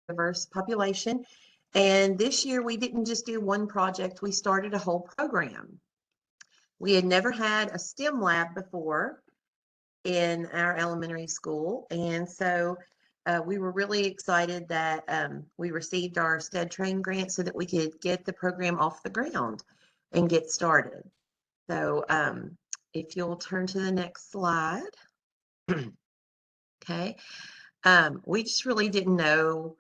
diverse population. And this year we didn't just do one project, we started a whole program. We had never had a STEM lab before in our elementary school. And so we were really excited that we received our STEDTRAIN grant so that we could get the program off the ground and get started. So if you'll turn to the next slide. Okay. We just really didn't know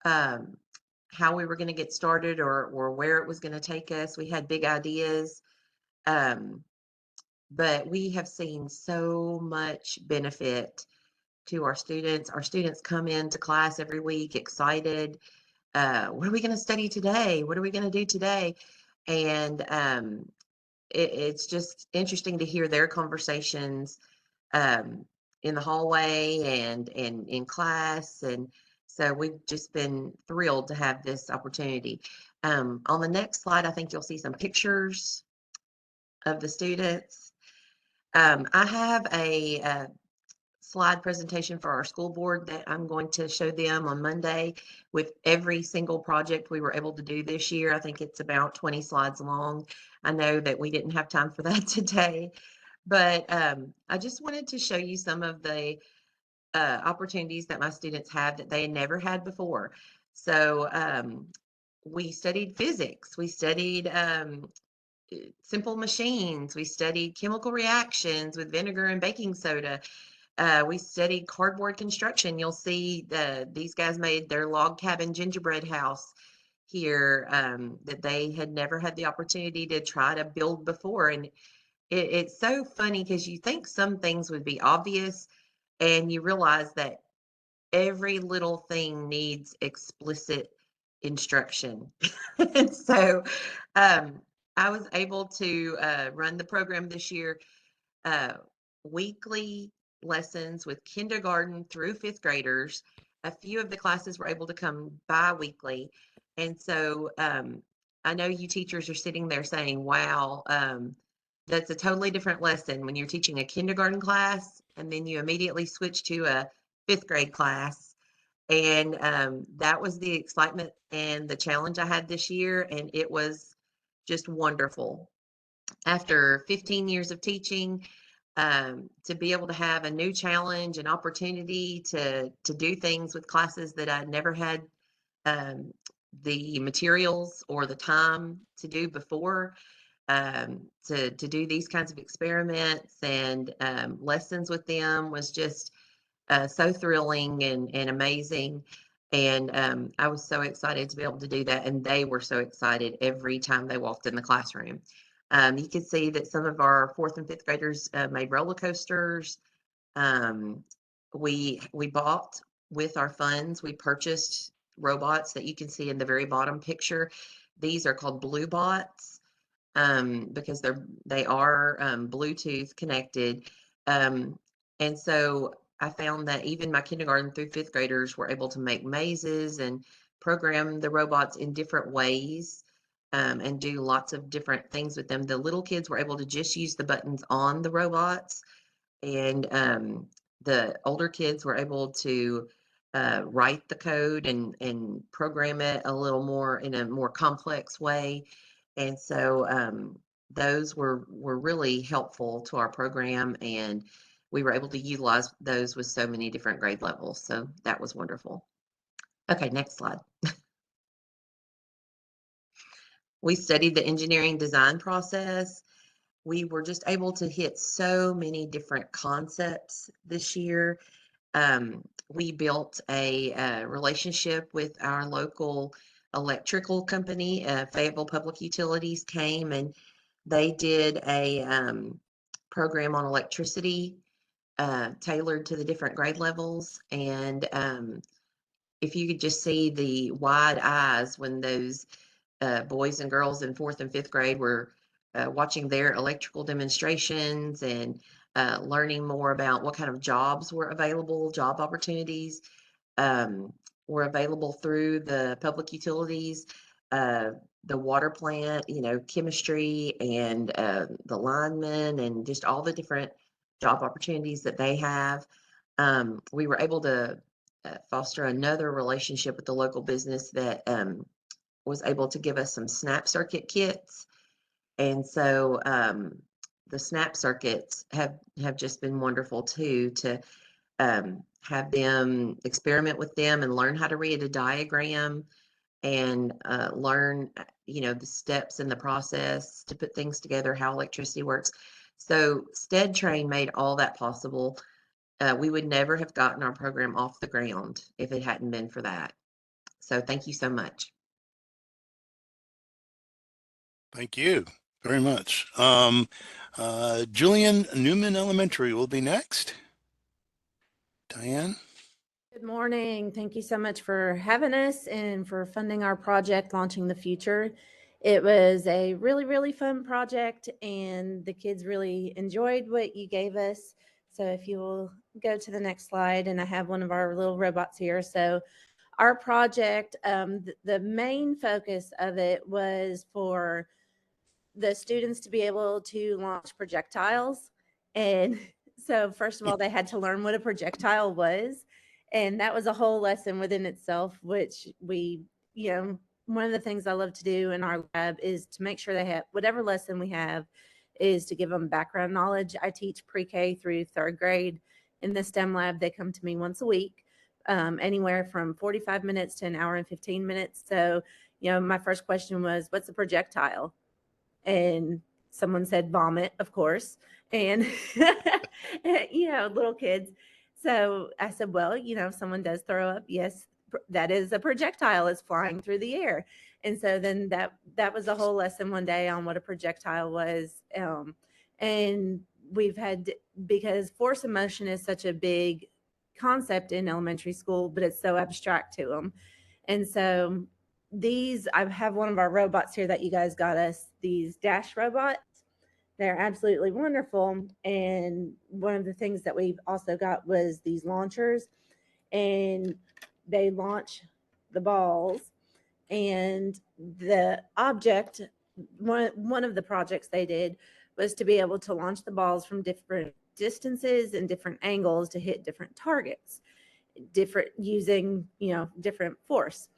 how we were going to get started or where it was going to take us. We had big ideas. But we have seen so much benefit to our students. Our students come into class every week excited. What are we going to study today? What are we going to do today? And it's just interesting to hear their conversations in the hallway and in class. And so we've just been thrilled to have this opportunity. On the next slide, I think you'll see some pictures of the students. I have a slide presentation for our school board that I'm going to show them on Monday with every single project we were able to do this year. I think it's about 20 slides long. I know that we didn't have time for that today, but I just wanted to show you some of the opportunities that my students have that they had never had before. So we studied physics, we studied simple machines. We studied chemical reactions with vinegar and baking soda. We studied cardboard construction. You'll see these guys made their log cabin gingerbread house here that they had never had the opportunity to try to build before. And it's so funny because you think some things would be obvious and you realize that every little thing needs explicit instruction. And so I was able to run the program this year, weekly lessons with kindergarten through fifth graders. A few of the classes were able to come bi-weekly. And so I know you teachers are sitting there saying, wow, that's a totally different lesson when you're teaching a kindergarten class and then you immediately switch to a fifth grade class. And that was the excitement and the challenge I had this year. And it was just wonderful. After 15 years of teaching, to be able to have a new challenge, an opportunity to do things with classes that I never had the materials or the time to do before, to do these kinds of experiments and lessons with them was just so thrilling and amazing. And I was so excited to be able to do that. And they were so excited every time they walked in the classroom. You can see that some of our fourth and fifth graders made roller coasters. We bought with our funds, we purchased robots that you can see in the very bottom picture. These are called Blue Bots because they are Bluetooth connected. And so I found that even my kindergarten through fifth graders were able to make mazes and program the robots in different ways and do lots of different things with them. The little kids were able to just use the buttons on the robots, and the older kids were able to write the code and program it a little more in a more complex way. And so those were really helpful to our program, and we were able to utilize those with so many different grade levels. So that was wonderful. Okay, next slide. We studied the engineering design process. We were just able to hit so many different concepts this year. We built a relationship with our local electrical company. Fayetteville Public Utilities came and they did a program on electricity tailored to the different grade levels. And if you could just see the wide eyes when those boys and girls in fourth and fifth grade were watching their electrical demonstrations and learning more about what kind of jobs were available, job opportunities were available through the public utilities, the water plant, chemistry and the linemen and just all the different job opportunities that they have. We were able to foster another relationship with the local business that was able to give us some snap circuit kits. And so the snap circuits have just been wonderful too, to have them experiment with them and learn how to read a diagram and learn, the steps in the process to put things together, how electricity works. So STEDTRAIN made all that possible. We would never have gotten our program off the ground if it hadn't been for that. So thank you so much. Thank you very much. Julian, Newman Elementary will be next. Diane? Good morning. Thank you so much for having us and for funding our project, Launching the Future. It was a really, really fun project, and the kids really enjoyed what you gave us. So if you will go to the next slide, and I have one of our little robots here. So our project, the main focus of it was for the students to be able to launch projectiles. And so first of all, they had to learn what a projectile was. And that was a whole lesson within itself, which we, one of the things I love to do in our lab is to make sure they have whatever lesson we have is to give them background knowledge. I teach pre-K through third grade in the STEM lab. They come to me once a week, anywhere from 45 minutes to an hour and 15 minutes. So, my first question was, what's a projectile? And someone said vomit, of course. And, little kids. So I said, well, if someone does throw up, yes, that is a projectile. It's flying through the air. And so then that was a whole lesson one day on what a projectile was. And we've had, because force and motion is such a big concept in elementary school, but it's so abstract to them. And so I have one of our robots here that you guys got us, these dash robots. They're absolutely wonderful. And one of the things that we've also got was these launchers, and they launch the balls. And the object, one of the projects they did was to be able to launch the balls from different distances and different angles to hit different targets, using, different force.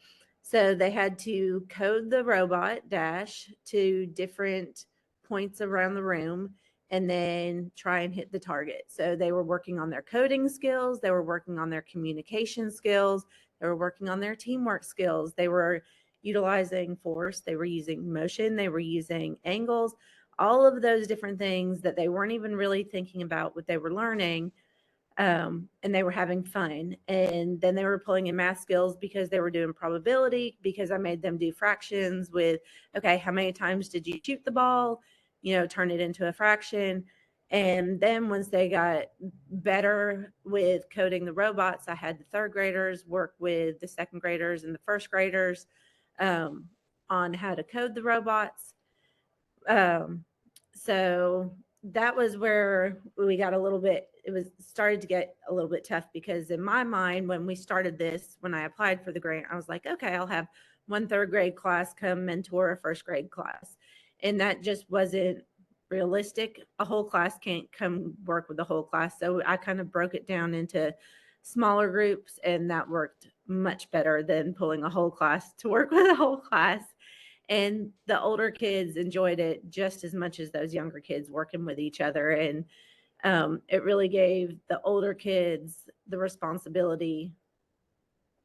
So they had to code the robot dash to different points around the room and then try and hit the target. So they were working on their coding skills. They were working on their communication skills. They were working on their teamwork skills. They were utilizing force. They were using motion. They were using angles, all of those different things that they weren't even really thinking about what they were learning. And they were having fun. And then they were pulling in math skills because they were doing probability, because I made them do fractions with, okay, how many times did you shoot the ball? Turn it into a fraction. And then once they got better with coding the robots, I had the third graders work with the second graders and the first graders on how to code the robots. So that was where we got started to get a little bit tough, because in my mind, when we started this, when I applied for the grant, I was like, okay, I'll have one third grade class come mentor a first grade class. And that just wasn't realistic. A whole class can't come work with the whole class. So I kind of broke it down into smaller groups, and that worked much better than pulling a whole class to work with a whole class. And the older kids enjoyed it just as much as those younger kids working with each other. And it really gave the older kids the responsibility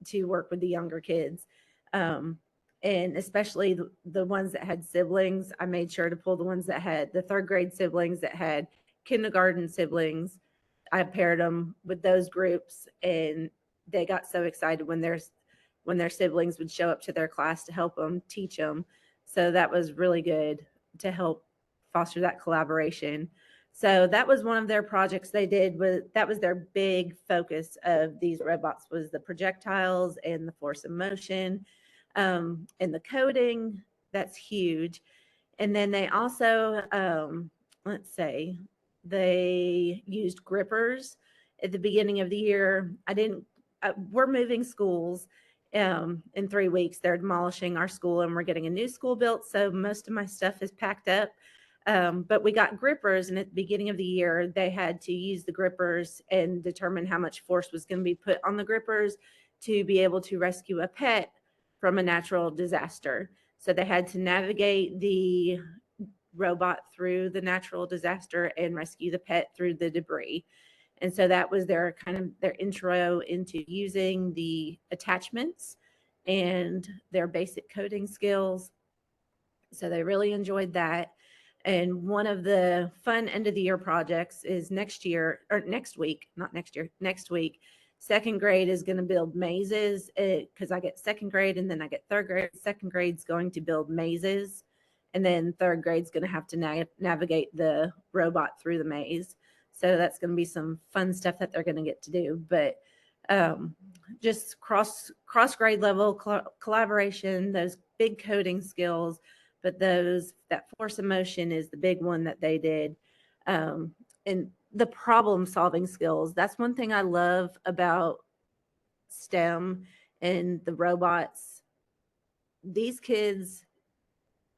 to work with the younger kids. And especially the ones that had siblings, I made sure to pull the ones that had the third grade siblings that had kindergarten siblings. I paired them with those groups, and they got so excited when their siblings would show up to their class to help them teach them. So that was really good to help foster that collaboration. So that was one of their projects they did. That was their big focus of these robots, was the projectiles and the force and motion, and the coding. That's huge. And then they also, they used grippers at the beginning of the year. We're moving schools in 3 weeks. They're demolishing our school, and we're getting a new school built. So most of my stuff is packed up. But we got grippers, and at the beginning of the year, they had to use the grippers and determine how much force was going to be put on the grippers to be able to rescue a pet from a natural disaster. So they had to navigate the robot through the natural disaster and rescue the pet through the debris. And so that was their kind of their intro into using the attachments and their basic coding skills. So they really enjoyed that. And one of the fun end of the year projects is next week, second grade is going to build mazes, because I get second grade and then I get third grade. Second grade's going to build mazes, and then third grade's going to have to navigate the robot through the maze. So that's going to be some fun stuff that they're going to get to do. But just cross grade level collaboration, those big coding skills, but that force of motion is the big one that they did. And the problem solving skills, that's one thing I love about STEM and the robots. These kids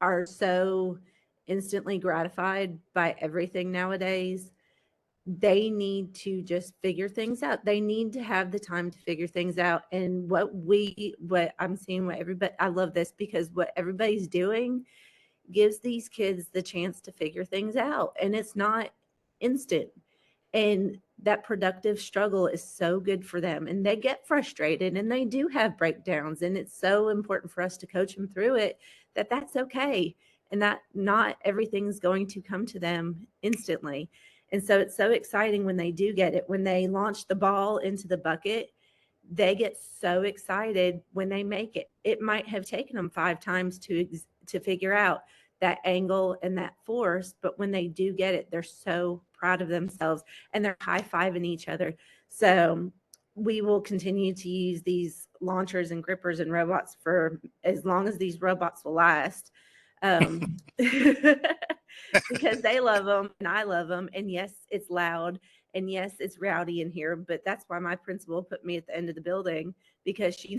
are so instantly gratified by everything nowadays. They need to just figure things out. They need to have the time to figure things out. And what I'm seeing, I love this, because what everybody's doing gives these kids the chance to figure things out. And it's not instant. And that productive struggle is so good for them. And they get frustrated and they do have breakdowns. And it's so important for us to coach them through it, that's okay. And that not everything's going to come to them instantly. And so it's so exciting when they do get it. When they launch the ball into the bucket, they get so excited when they make it. It might have taken them 5 times to figure out that angle and that force, but when they do get it, they're so proud of themselves and they're high-fiving each other. So we will continue to use these launchers and grippers and robots for as long as these robots will last. Because they love them and I love them. And yes, it's loud, and yes, it's rowdy in here, but that's why my principal put me at the end of the building, because she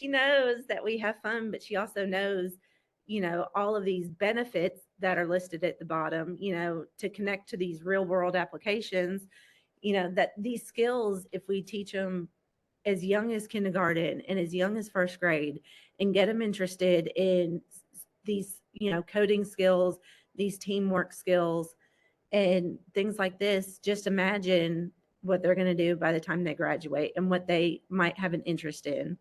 knows that we have fun, but she also knows, all of these benefits that are listed at the bottom, to connect to these real world applications, that these skills, if we teach them as young as kindergarten and as young as first grade and get them interested in these, coding skills, these teamwork skills and things like this, just imagine what they're going to do by the time they graduate and what they might have an interest in.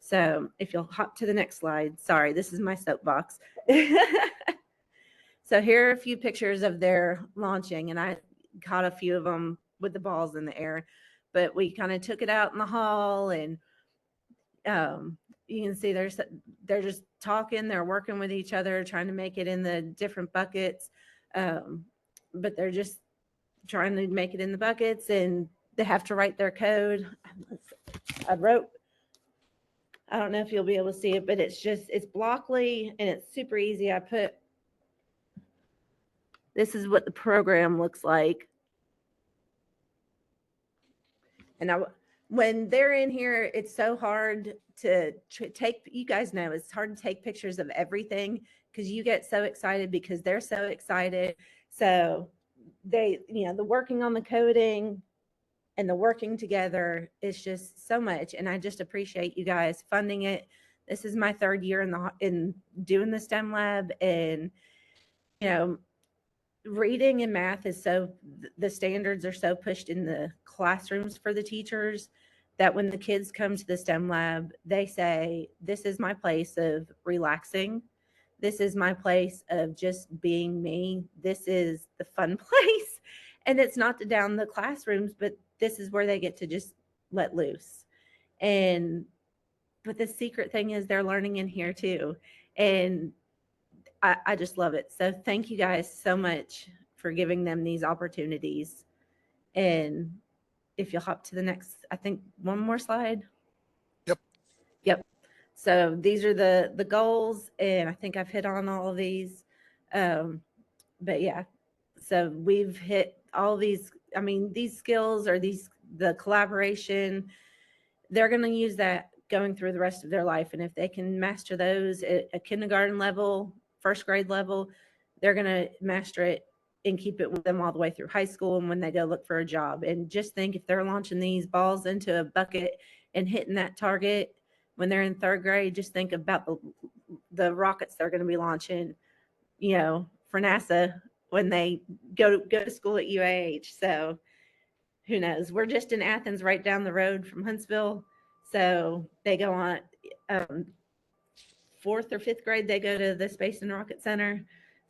So if you'll hop to the next slide, sorry, this is my soapbox. So here are a few pictures of their launching, and I caught a few of them with the balls in the air, but we kind of took it out in the hall, and you can see they're just talking, they're working with each other, trying to make it in the different buckets. But they're just trying to make it in the buckets, and they have to write their code. I don't know if you'll be able to see it, but it's Blockly and it's super easy. This is what the program looks like. And when they're in here, it's so hard to take, you guys know, it's hard to take pictures of everything because you get so excited because they're so excited. So they, the working on the coding and the working together is just so much. And I just appreciate you guys funding it. This is my 3rd year in doing the STEM lab, and, reading and math is the standards are so pushed in the classrooms for the teachers that when the kids come to the STEM lab, they say, this is my place of relaxing. This is my place of just being me. This is the fun place. And it's not to down the classrooms, but this is where they get to just let loose. But the secret thing is they're learning in here too. And I just love it. So thank you guys so much for giving them these opportunities. And if you'll hop to the next, I think one more slide. Yep. So these are the goals, and I think I've hit on all of these. But yeah, so we've hit all these. I mean, these skills are the collaboration. They're going to use that going through the rest of their life. And if they can master those at a kindergarten level, first grade level, they're going to master it and keep it with them all the way through high school and when they go look for a job. And just think, if they're launching these balls into a bucket and hitting that target when they're in third grade. Just think about the rockets they're going to be launching, for NASA when they go to school at UAH. So who knows? We're just in Athens, right down the road from Huntsville. So they go on fourth or fifth grade, they go to the Space and Rocket Center.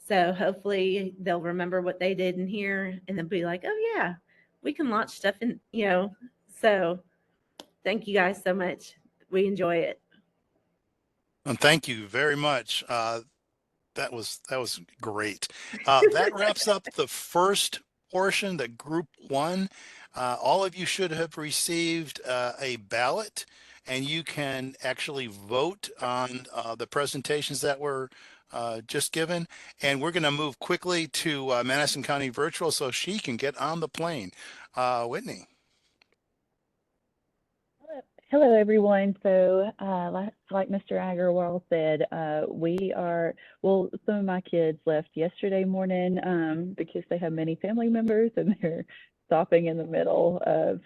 So hopefully they'll remember what they did in here and then be like, oh yeah, we can launch stuff in, So thank you guys so much. We enjoy it. And thank you very much. That was great. That wraps up the first portion, the group one. All of you should have received a ballot, and you can actually vote on the presentations that were just given. And we're going to move quickly to Madison County Virtual so she can get on the plane. Whitney. Hello, everyone. So, like Mr. Agarwal said, some of my kids left yesterday morning because they have many family members and they're stopping in the middle of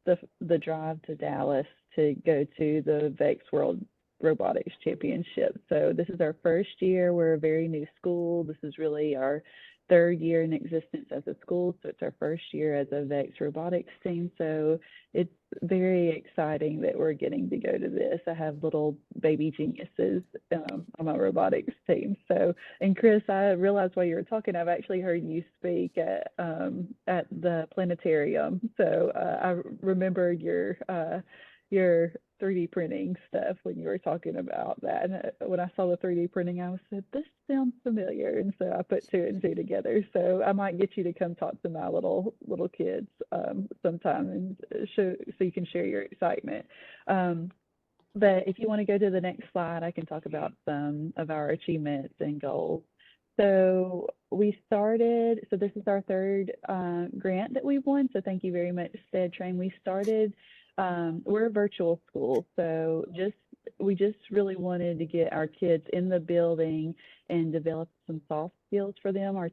the drive to Dallas to go to the VEX World Robotics Championship. So this is our first year. We're a very new school. This is really our third year in existence as a school. So it's our first year as a VEX robotics team. So it's very exciting that we're getting to go to this. I have little baby geniuses on my robotics team. So, and Chris, I realized while you were talking, I've actually heard you speak at the planetarium. So I remember your 3D printing stuff when you were talking about that. And when I saw the 3D printing, I said, this sounds familiar. And so I put two and two together. So I might get you to come talk to my little kids sometime and so you can share your excitement. But if you want to go to the next slide, I can talk about some of our achievements and goals. So this is our third grant that we've won. So thank you very much, STEDTRAIN. We started, we're a virtual school. So we just really wanted to get our kids in the building and develop some soft skills for them. Our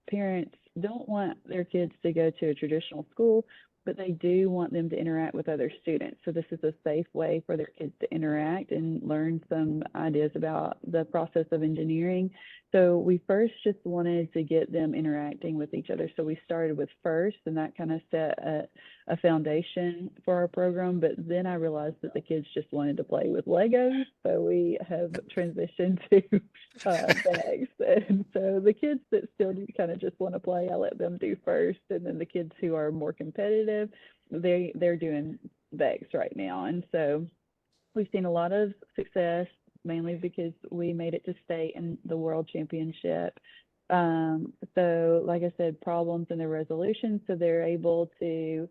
parents don't want their kids to go to a traditional school, but they do want them to interact with other students. So this is a safe way for their kids to interact and learn some ideas about the process of engineering. So we first just wanted to get them interacting with each other. So we started with FIRST, and that kind of set a foundation for our program. But then I realized that the kids just wanted to play with Legos. So we have transitioned to bags. And so the kids that still kind of just want to play, I let them do FIRST. And then the kids who are more competitive, they're doing bags right now. And so we've seen a lot of success, mainly because we made it to state in the world championship. So like I said, problems and their resolution, so they're able to,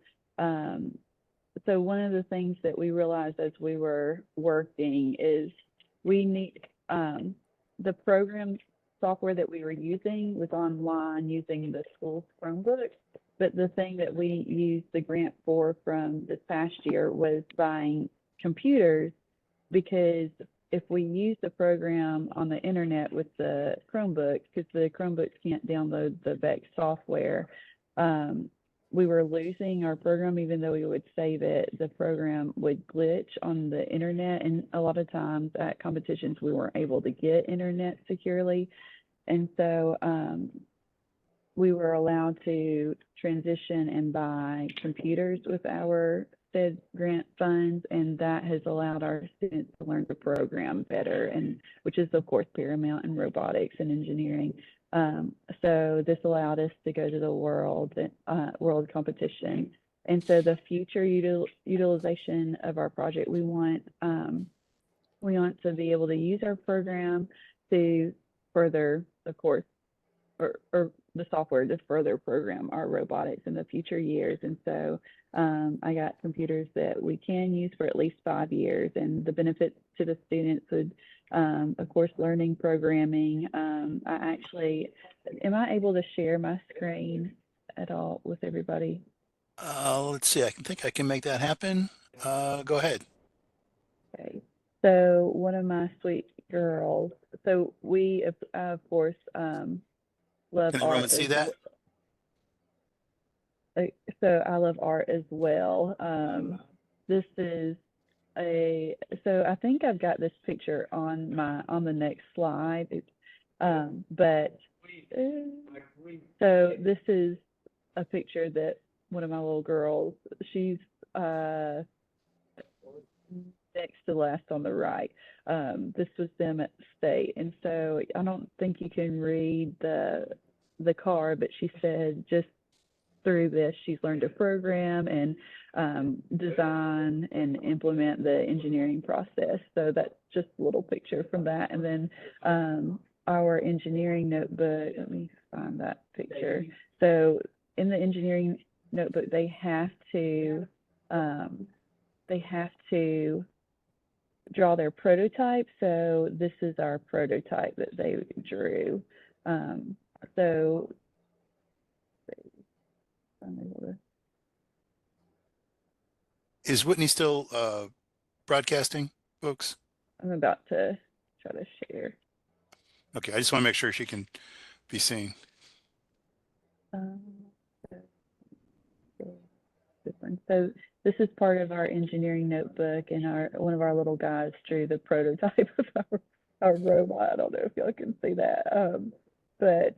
so one of the things that we realized as we were working is we need, the program software that we were using was online using the school's Chromebook. But the thing that we used the grant for from this past year was buying computers, because if we use the program on the internet with the Chromebooks, because the Chromebooks can't download the VEX software, we were losing our program. Even though we would save it, the program would glitch on the internet. And a lot of times at competitions, we weren't able to get internet securely. And so we were allowed to transition and buy computers with our STED grant funds, and that has allowed our students to learn to program better, and which is of course paramount in robotics and engineering. So this allowed us to go to the world competition. And so the future utilization of our project, we want to be able to use our program to further, of course, or the software to further program our robotics in the future years. And so I got computers that we can use for at least 5 years, and the benefit to the students would, of course, learning programming. Am I able to share my screen at all with everybody? Let's see, I think I can make that happen. Go ahead. Okay. So one of my sweet girls, so we, of course, love Can art. everyone see that? So I love art as well. this is so I think I've got this picture on the next slide. But so this is a picture that one of my little girls, she's next to last on the right. This was them at state, and so I don't think you can read the card, but she said just through this, she's learned to program and design and implement the engineering process. So that's just a little picture from that. And then our engineering notebook, let me find that picture. So in the engineering notebook, they have to draw their prototype. So this is our prototype that they drew. So Is Whitney still broadcasting, folks? I'm about to try to share. Okay, I just want to make sure she can be seen. So this is part of our engineering notebook, and one of our little guys drew the prototype of our robot. I don't know if y'all can see that. But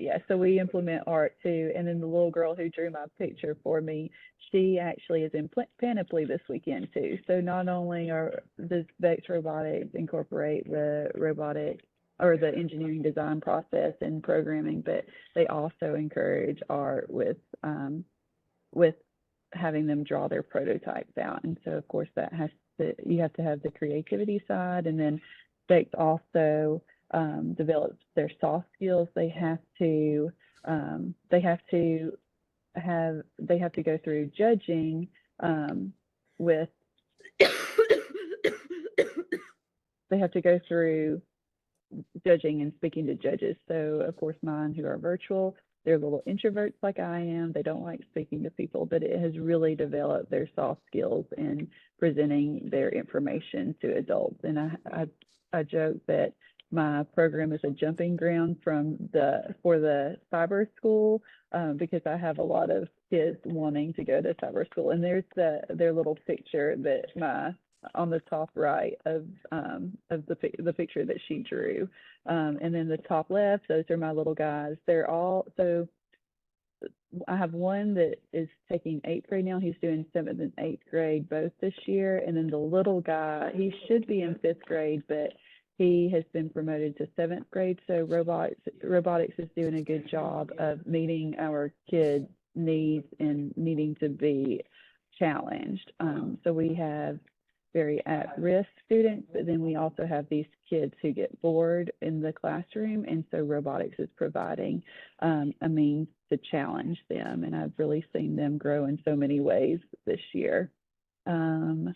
yeah, so we implement art too. And then the little girl who drew my picture for me, she actually is in Panoply this weekend too. So not only does Betz Robotics incorporate the robotic or the engineering design process and programming, but they also encourage art with having them draw their prototypes out. And so of course you have to have the creativity side, and then Betz also develops their soft skills. They have to go through judging with they have to go through judging and speaking to judges. So of course mine who are virtual, they're little introverts like I am. They don't like speaking to people, but it has really developed their soft skills in presenting their information to adults. And I joke that my program is a jumping ground for the cyber school because I have a lot of kids wanting to go to cyber school. And there's their little picture that on the top right of the picture that she drew. And then the top left, those are my little guys. They're all, so I have one that is taking 8th grade now. He's doing 7th and 8th grade both this year. And then the little guy, he should be in 5th grade, but he has been promoted to 7th grade. So robotics is doing a good job of meeting our kids' needs and needing to be challenged. So we have very at-risk students, but then we also have these kids who get bored in the classroom, and so robotics is providing a means to challenge them, and I've really seen them grow in so many ways this year. And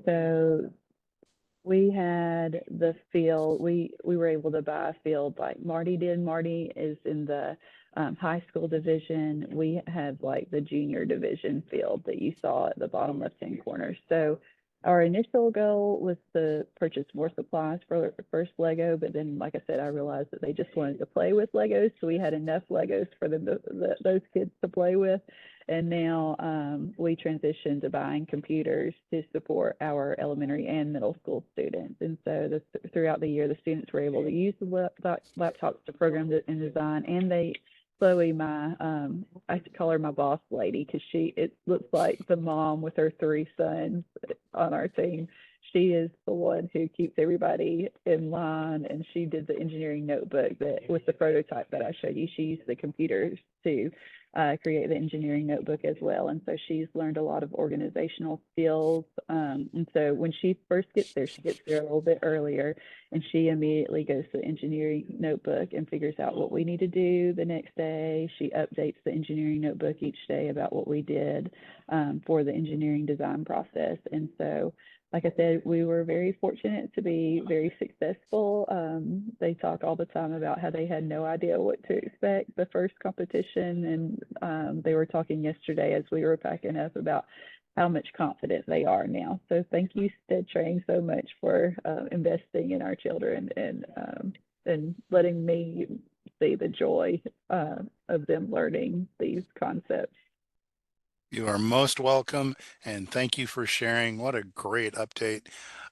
so we had the field, we were able to buy a field like Marty did. Marty is in the high school division. We have like the junior division field that you saw at the bottom left-hand corner. So our initial goal was to purchase more supplies for first Lego, but then, like I said, I realized that they just wanted to play with Legos, so we had enough Legos for those kids to play with. And now we transitioned to buying computers to support our elementary and middle school students. And so throughout the year, the students were able to use the laptops to program and design, and Chloe, I call her my boss lady because it looks like the mom with her 3 sons on our team. She is the one who keeps everybody in line, and she did the engineering notebook with the prototype that I showed you. She used the computers to create the engineering notebook as well. And so she's learned a lot of organizational skills. And so when she first gets there, she gets there a little bit earlier, and she immediately goes to the engineering notebook and figures out what we need to do the next day. She updates the engineering notebook each day about what we did for the engineering design process. And so, like I said, we were very fortunate to be very successful. They talk all the time about how they had no idea what to expect the first competition. And they were talking yesterday as we were packing up about how much confident they are now. So thank you, STEDTRAIN, so much for investing in our children and letting me see the joy of them learning these concepts. You are most welcome, and thank you for sharing. What a great update.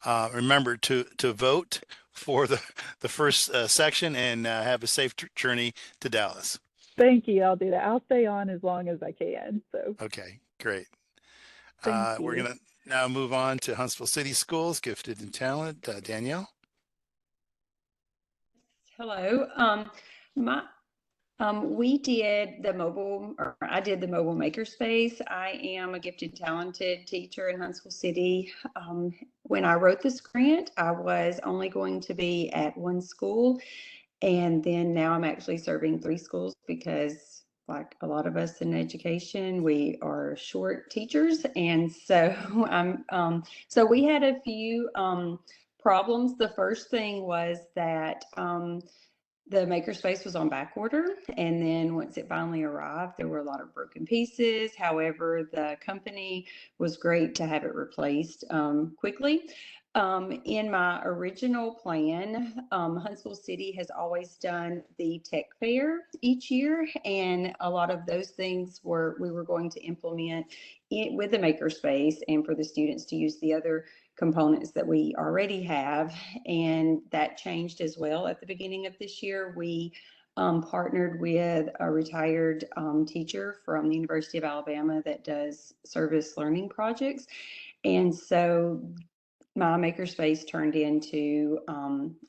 Remember to vote for the first section, and have a safe journey to Dallas. Thank you. I'll do that. I'll stay on as long as I can. So Okay, great. thank We're you. going to now move on to Huntsville City Schools, Gifted and Talent. Danielle? Hello. We did the mobile, or I did the mobile makerspace. I am a gifted, talented teacher in Huntsville City. When I wrote this grant, I was only going to be at one school, and then now I'm actually serving 3 schools because, like a lot of us in education, we are short teachers, and so so we had a few problems. The first thing was that the makerspace was on back order, and then once it finally arrived, there were a lot of broken pieces. However, the company was great to have it replaced quickly. In my original plan, Huntsville City has always done the tech fair each year, and a lot of those things we were going to implement it with the makerspace and for the students to use the other components that we already have, and that changed as well at the beginning of this year. We partnered with a retired teacher from the University of Alabama that does service learning projects, and so my makerspace turned into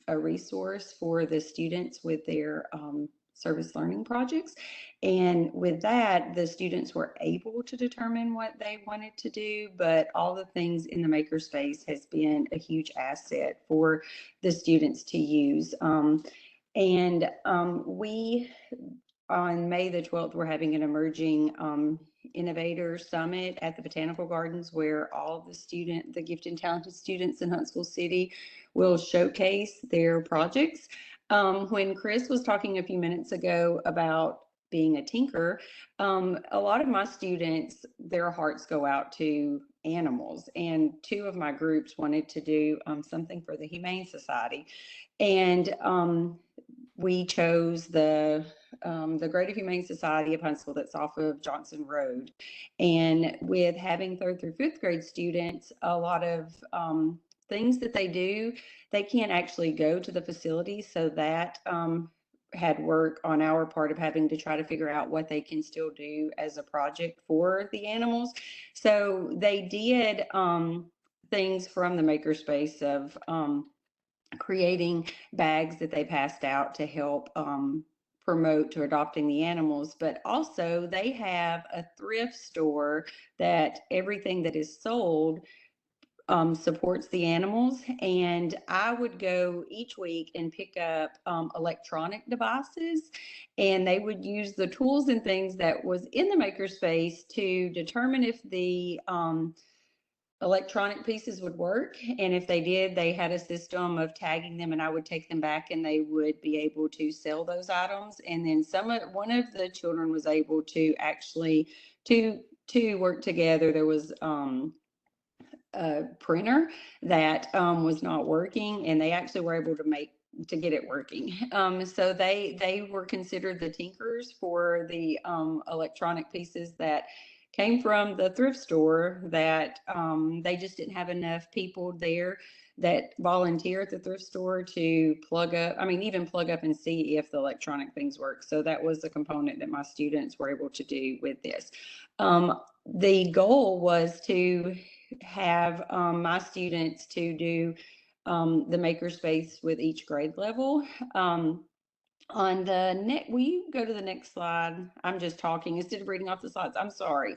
a resource for the students with their service learning projects. And with that, the students were able to determine what they wanted to do, but all the things in the makerspace has been a huge asset for the students to use. We, on May the 12th, we're having an emerging innovator summit at the Botanical Gardens, where all the gifted and talented students in Huntsville City will showcase their projects. When Chris was talking a few minutes ago about being a tinker, a lot of my students, their hearts go out to animals, and 2 of my groups wanted to do something for the Humane Society, and we chose the Greater Humane Society of Huntsville that's off of Johnson Road. And with having 3rd through 5th grade students, a lot of things that they do, they can't actually go to the facility. So that had work on our part of having to try to figure out what they can still do as a project for the animals. So they did things from the makerspace of creating bags that they passed out to help promote to adopting the animals, but also they have a thrift store that everything that is sold supports the animals. And I would go each week and pick up electronic devices, and they would use the tools and things that was in the makerspace to determine if the electronic pieces would work, and if they did, they had a system of tagging them, and I would take them back and they would be able to sell those items. And then one of the children was able to actually to work together. There was a printer that was not working, and they actually were able to get it working. So they were considered the tinkers for the electronic pieces that came from the thrift store, that they just didn't have enough people there that volunteer at the thrift store to plug up, even plug up and see if the electronic things work. So that was a component that my students were able to do with this. The goal was to have my students to do the makerspace with each grade level. On the next, will you go to the next slide? I'm just talking instead of reading off the slides. I'm sorry.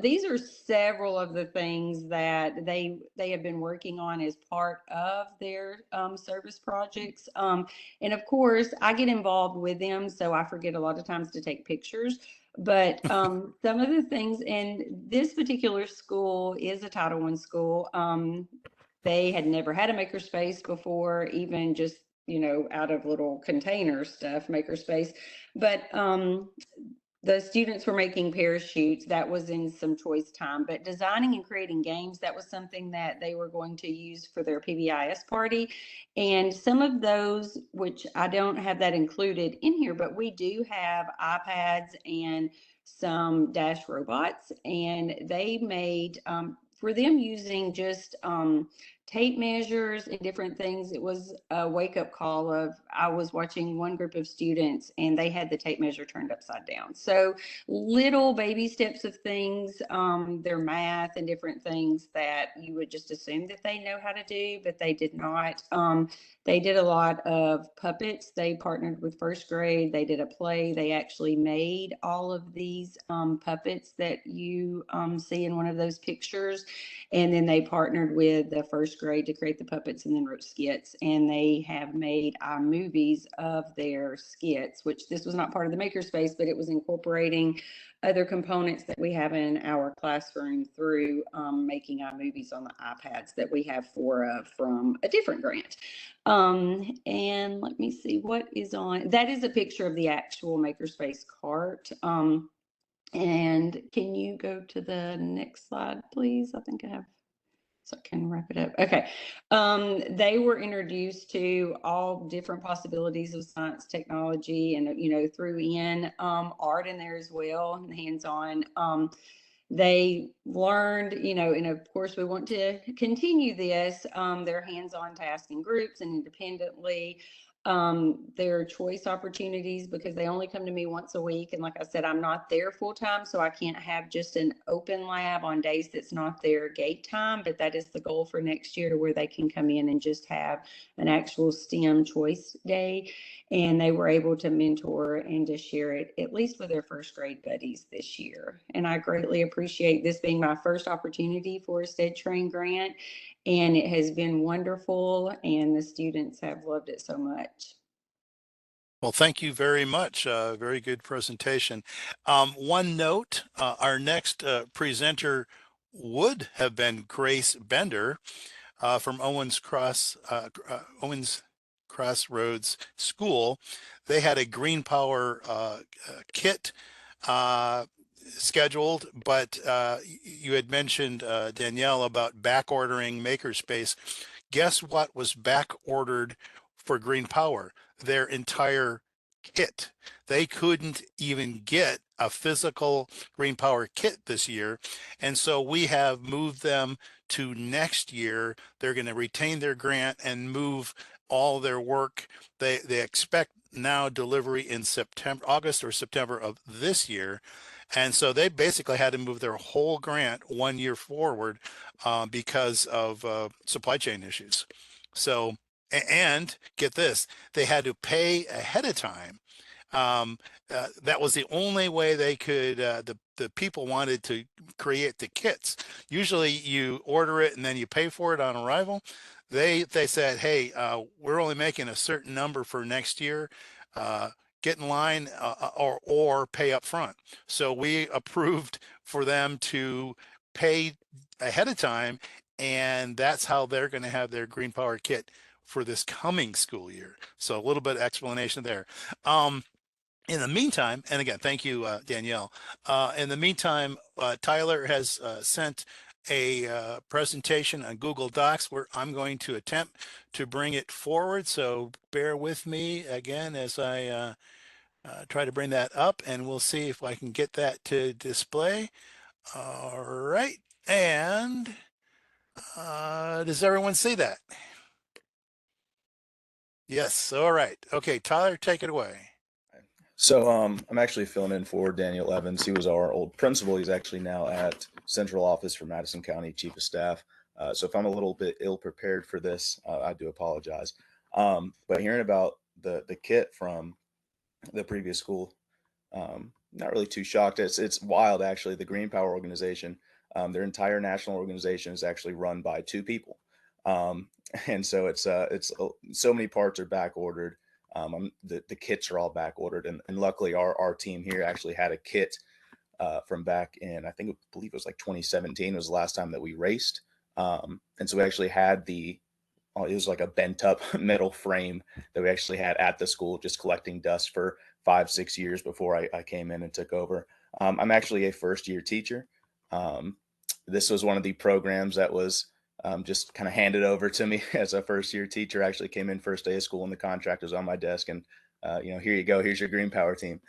These are several of the things that they have been working on as part of their service projects. And of course, I get involved with them, so I forget a lot of times to take pictures. But some of the things, and this particular school is a Title I school. They had never had a makerspace before, even just out of little container stuff, makerspace. But the students were making parachutes. That was in some choice time. But designing and creating games, that was something that they were going to use for their PBIS party. And some of those, which I don't have that included in here, but we do have iPads and some dash robots, and they made, for them using just tape measures and different things. It was a wake-up call of, I was watching one group of students and they had the tape measure turned upside down. So little baby steps of things, their math and different things that you would just assume that they know how to do, but they did not. They did a lot of puppets. They partnered with first grade. They did a play. They actually made all of these puppets that you see in one of those pictures. And then they partnered with the first grade to create the puppets and then wrote skits. And they have made movies of their skits, which this was not part of the makerspace, but it was incorporating other components that we have in our classroom through making movies on the iPads that we have from a different grant. And let me see what is on. That is a picture of the actual makerspace cart. And can you go to the next slide, please? I think I have, so I can wrap it up. Okay. They were introduced to all different possibilities of science, technology, and, you know, threw in art in there as well, and hands-on. They learned, you know, and of course we want to continue this, their hands-on tasking groups and independently. Their choice opportunities, because they only come to me once a week. And like I said, I'm not there full time, so I can't have just an open lab on days that's not their gate time, but that is the goal for next year, to where they can come in and just have an actual STEM choice day. And they were able to mentor and to share it, at least with their first grade buddies this year. And I greatly appreciate this being my first opportunity for a STEDTRAIN grant. And it has been wonderful, and the students have loved it so much. Well, thank you very much. Very good presentation. One note, our next presenter would have been Grace Bender from Owens Crossroads School. They had a green power kit scheduled, but you had mentioned, Danielle, about back ordering Makerspace. Guess what was back ordered for green power? Their entire kit. They couldn't even get a physical green power kit this year. And so we have moved them to next year. They're going to retain their grant and move all their work. They expect now delivery in August or September of this year. And so they basically had to move their whole grant 1 year forward because of supply chain issues. So, and get this, they had to pay ahead of time. That was the only way they could, the people wanted to create the kits. Usually you order it and then you pay for it on arrival. They said, hey, we're only making a certain number for next year. Get in line or pay up front. So we approved for them to pay ahead of time, and that's how they're going to have their green power kit for this coming school year. So a little bit of explanation there. In the meantime, and again, thank you, Danielle. In the meantime, Tyler has sent a presentation on Google Docs where I'm going to attempt to bring it forward. So bear with me again as I try to bring that up, and we'll see if I can get that to display. All right. And does everyone see that? Yes. All right. Okay, Tyler, take it away. So I'm actually filling in for Daniel Evans. He was our old principal. He's actually now at Central Office for Madison County Chief of Staff. So if I'm a little bit ill prepared for this, I do apologize. But hearing about the kit from the previous school, not really too shocked. It's wild, actually. The Green Power organization, their entire national organization is actually run by 2 people. And so it's so many parts are back ordered. The kits are all back ordered, and luckily our team here actually had a kit from back in, I believe it was like 2017 was the last time that we raced. And so we actually had it was like a bent up metal frame that we actually had at the school, just collecting dust for 5-6 years before I came in and took over. I'm actually a first year teacher. This was one of the programs that was just kind of handed over to me as a first year teacher. I actually came in first day of school and the contract was on my desk, and here you go, here's your green power team.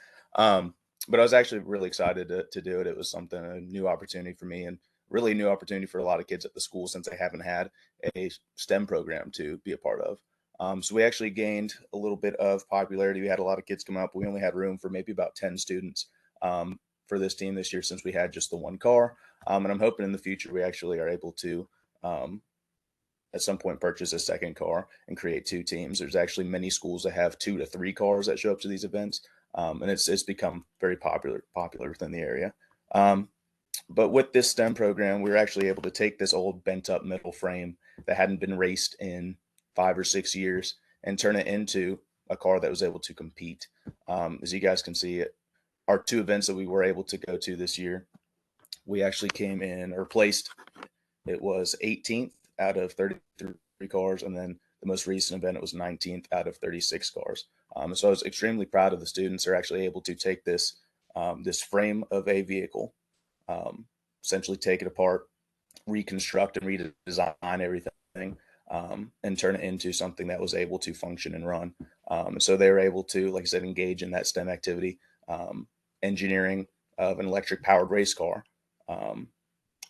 But I was actually really excited to do it. It was something, a new opportunity for me, and really a new opportunity for a lot of kids at the school since they haven't had a STEM program to be a part of. So we actually gained a little bit of popularity. We had a lot of kids come up. We only had room for maybe about 10 students for this team this year since we had just the one car. And I'm hoping in the future we actually are able to at some point purchase a second car and create two teams. There's actually many schools that have 2 to 3 cars that show up to these events. And it's become very popular within the area. But with this STEM program, we were actually able to take this old bent up metal frame that hadn't been raced in 5 or 6 years and turn it into a car that was able to compete. As you guys can see, our 2 events that we were able to go to this year, we actually came in or placed, it was 18th out of 33 cars. And then the most recent event, it was 19th out of 36 cars. So I was extremely proud of the students. They're actually able to take this, this frame of a vehicle, essentially take it apart, reconstruct and redesign everything, and turn it into something that was able to function and run. So they were able to, like I said, engage in that STEM activity, engineering of an electric powered race car.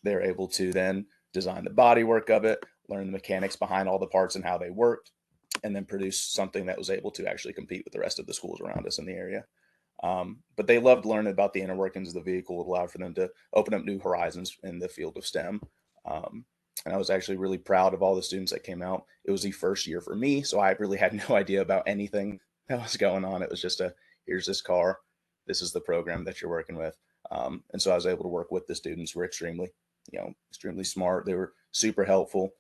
They're able to then design the bodywork of it, learn the mechanics behind all the parts and how they worked, and then produce something that was able to actually compete with the rest of the schools around us in the area. But they loved learning about the inner workings of the vehicle. It allowed for them to open up new horizons in the field of STEM. And I was actually really proud of all the students that came out. It was the first year for me, so I really had no idea about anything that was going on. It was just here's this car, this is the program that you're working with. And so I was able to work with the students who were extremely smart. They were super helpful.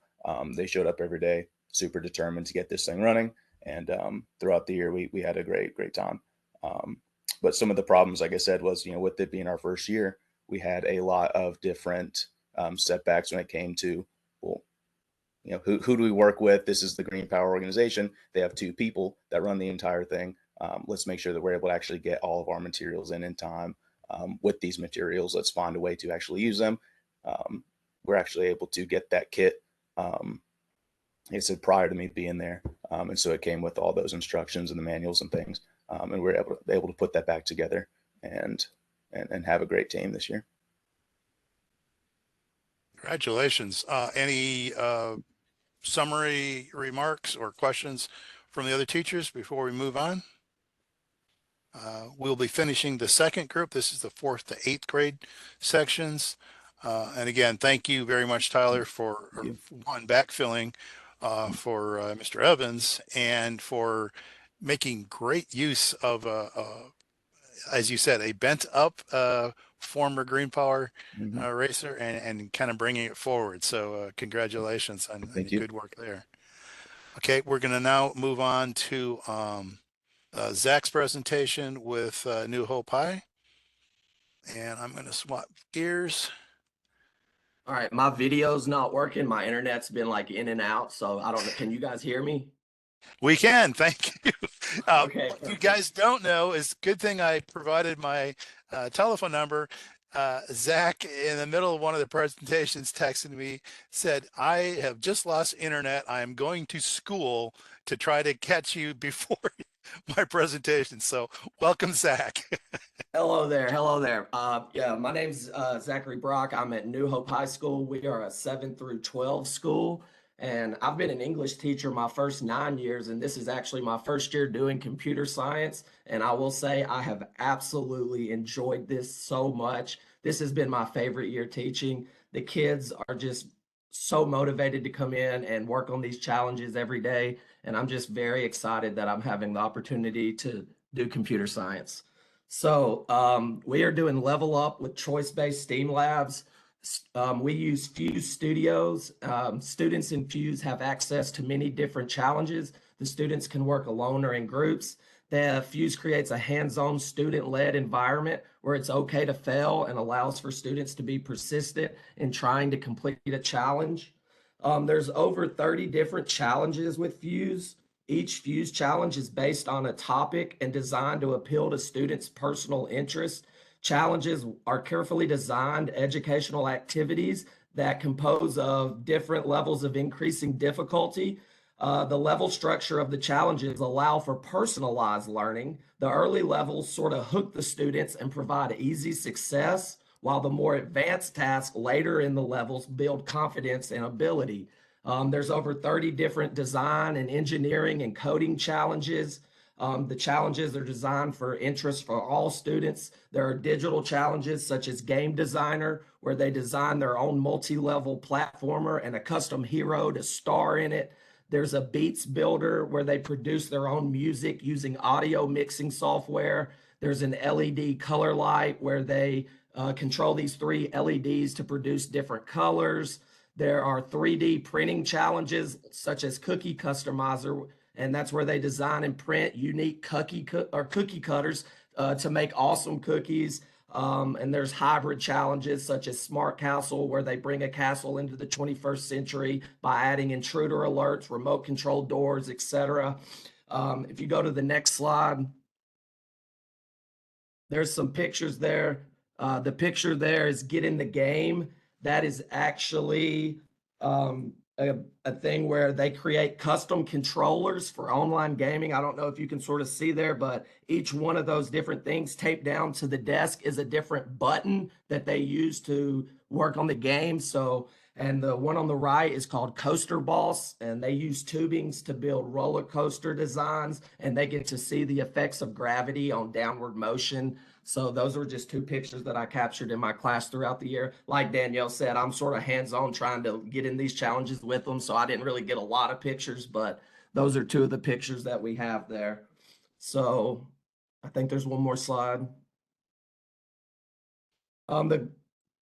They showed up every day, super determined to get this thing running. And throughout the year, we had a great time. But some of the problems, like I said, was, with it being our first year, we had a lot of different setbacks when it came to, well, who do we work with? This is the Green Power organization. They have 2 people that run the entire thing. Let's make sure that we're able to actually get all of our materials in time. With these materials, let's find a way to actually use them. We're actually able to get that kit, like I said, prior to me being there. And so it came with all those instructions and the manuals and things. And we were able to put that back together and have a great team this year. Congratulations. Any summary remarks or questions from the other teachers before we move on? We'll be finishing the second group. This is the 4th to 8th grade sections. And again, thank you very much, Tyler, for one, backfilling for Mr. Evans, and for making great use of, as you said, a bent up former Green Power racer, and kind of bringing it forward. So congratulations on good work there. Okay, we're going to now move on to Zach's presentation with New Hope High. And I'm going to swap gears. All right, my video's not working. My internet's been like in and out, so I don't know. Can you guys hear me? We can, thank you. Okay. What you guys don't know is, good thing I provided my telephone number. Zach, in the middle of one of the presentations, texted me, said, I have just lost internet. I am going to school to try to catch you before my presentation. So welcome, Zach. Hello there. Hello there. Yeah, my name's Zachary Brock. I'm at New Hope High School. We are a 7 through 12 school. And I've been an English teacher my first 9 years, and this is actually my first year doing computer science. And I will say I have absolutely enjoyed this so much. This has been my favorite year teaching. The kids are just so motivated to come in and work on these challenges every day. And I'm just very excited that I'm having the opportunity to do computer science. So we are doing Level Up with choice-based STEAM labs. We use Fuse Studios. Students in Fuse have access to many different challenges. The students can work alone or in groups. The Fuse creates a hands-on student-led environment where it's okay to fail and allows for students to be persistent in trying to complete a challenge. There's over 30 different challenges with Fuse. Each Fuse challenge is based on a topic and designed to appeal to students' personal interests. Challenges are carefully designed educational activities that compose of different levels of increasing difficulty. The level structure of the challenges allow for personalized learning. The early levels sort of hook the students and provide easy success, while the more advanced tasks later in the levels build confidence and ability. There's over 30 different design and engineering and coding challenges. The challenges are designed for interest for all students. There are digital challenges such as Game Designer, where they design their own multi-level platformer and a custom hero to star in it. There's a Beats Builder where they produce their own music using audio mixing software. There's an LED color light where they control these 3 LEDs to produce different colors. There are 3D printing challenges such as Cookie Customizer, and that's where they design and print unique cookie cutters to make awesome cookies. And there's hybrid challenges such as Smart Castle, where they bring a castle into the 21st century by adding intruder alerts, remote control doors, etc. If you go to the next slide, there's some pictures there. The picture there is Get in the Game. That is actually a thing where they create custom controllers for online gaming. I don't know if you can sort of see there, but each one of those different things taped down to the desk is a different button that they use to work on the game. So, and the one on the right is called Coaster Boss, and they use tubings to build roller coaster designs, and they get to see the effects of gravity on downward motion. So those were just 2 pictures that I captured in my class throughout the year. Like Danielle said, I'm sort of hands-on trying to get in these challenges with them, so I didn't really get a lot of pictures, but those are 2 of the pictures that we have there. So I think there's one more slide. The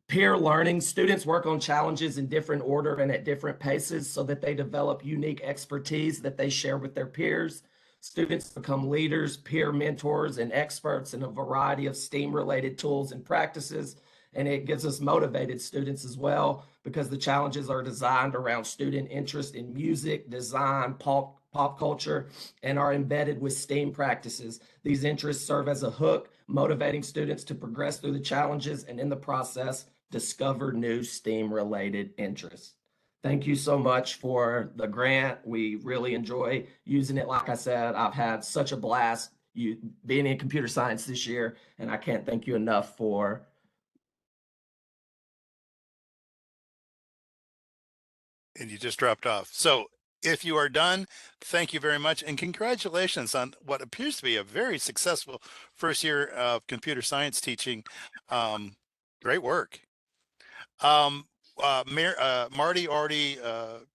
peer learning, students work on challenges in different order and at different paces so that they develop unique expertise that they share with their peers. Students become leaders, peer mentors, and experts in a variety of STEAM-related tools and practices. And it gives us motivated students as well, because the challenges are designed around student interest in music, design, pop culture, and are embedded with STEAM practices. These interests serve as a hook, motivating students to progress through the challenges and in the process, discover new STEAM-related interests. Thank you so much for the grant. We really enjoy using it. Like I said, I've had such a blast being in computer science this year, and I can't thank you enough for. And you just dropped off. So if you are done, thank you very much. And congratulations on what appears to be a very successful first year of computer science teaching. Great work. Marty already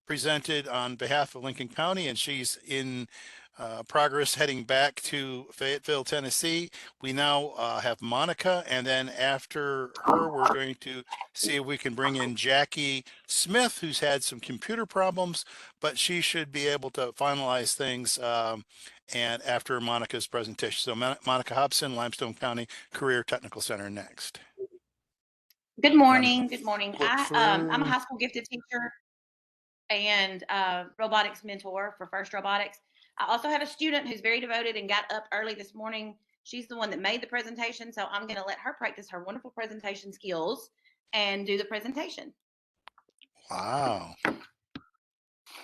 presented on behalf of Lincoln County, and she's in progress heading back to Fayetteville, Tennessee. We now have Monica, and then after her, we're going to see if we can bring in Jackie Smith, who's had some computer problems, but she should be able to finalize things. And after Monica's presentation, so Monica Hobson, Limestone County Career Technical Center next. Good morning. Good morning. Look I'm a for- high school gifted teacher and robotics mentor for First Robotics. I also have a student who's very devoted and got up early this morning. She's the one that made the presentation, so I'm going to let her practice her wonderful presentation skills and do the presentation. Wow.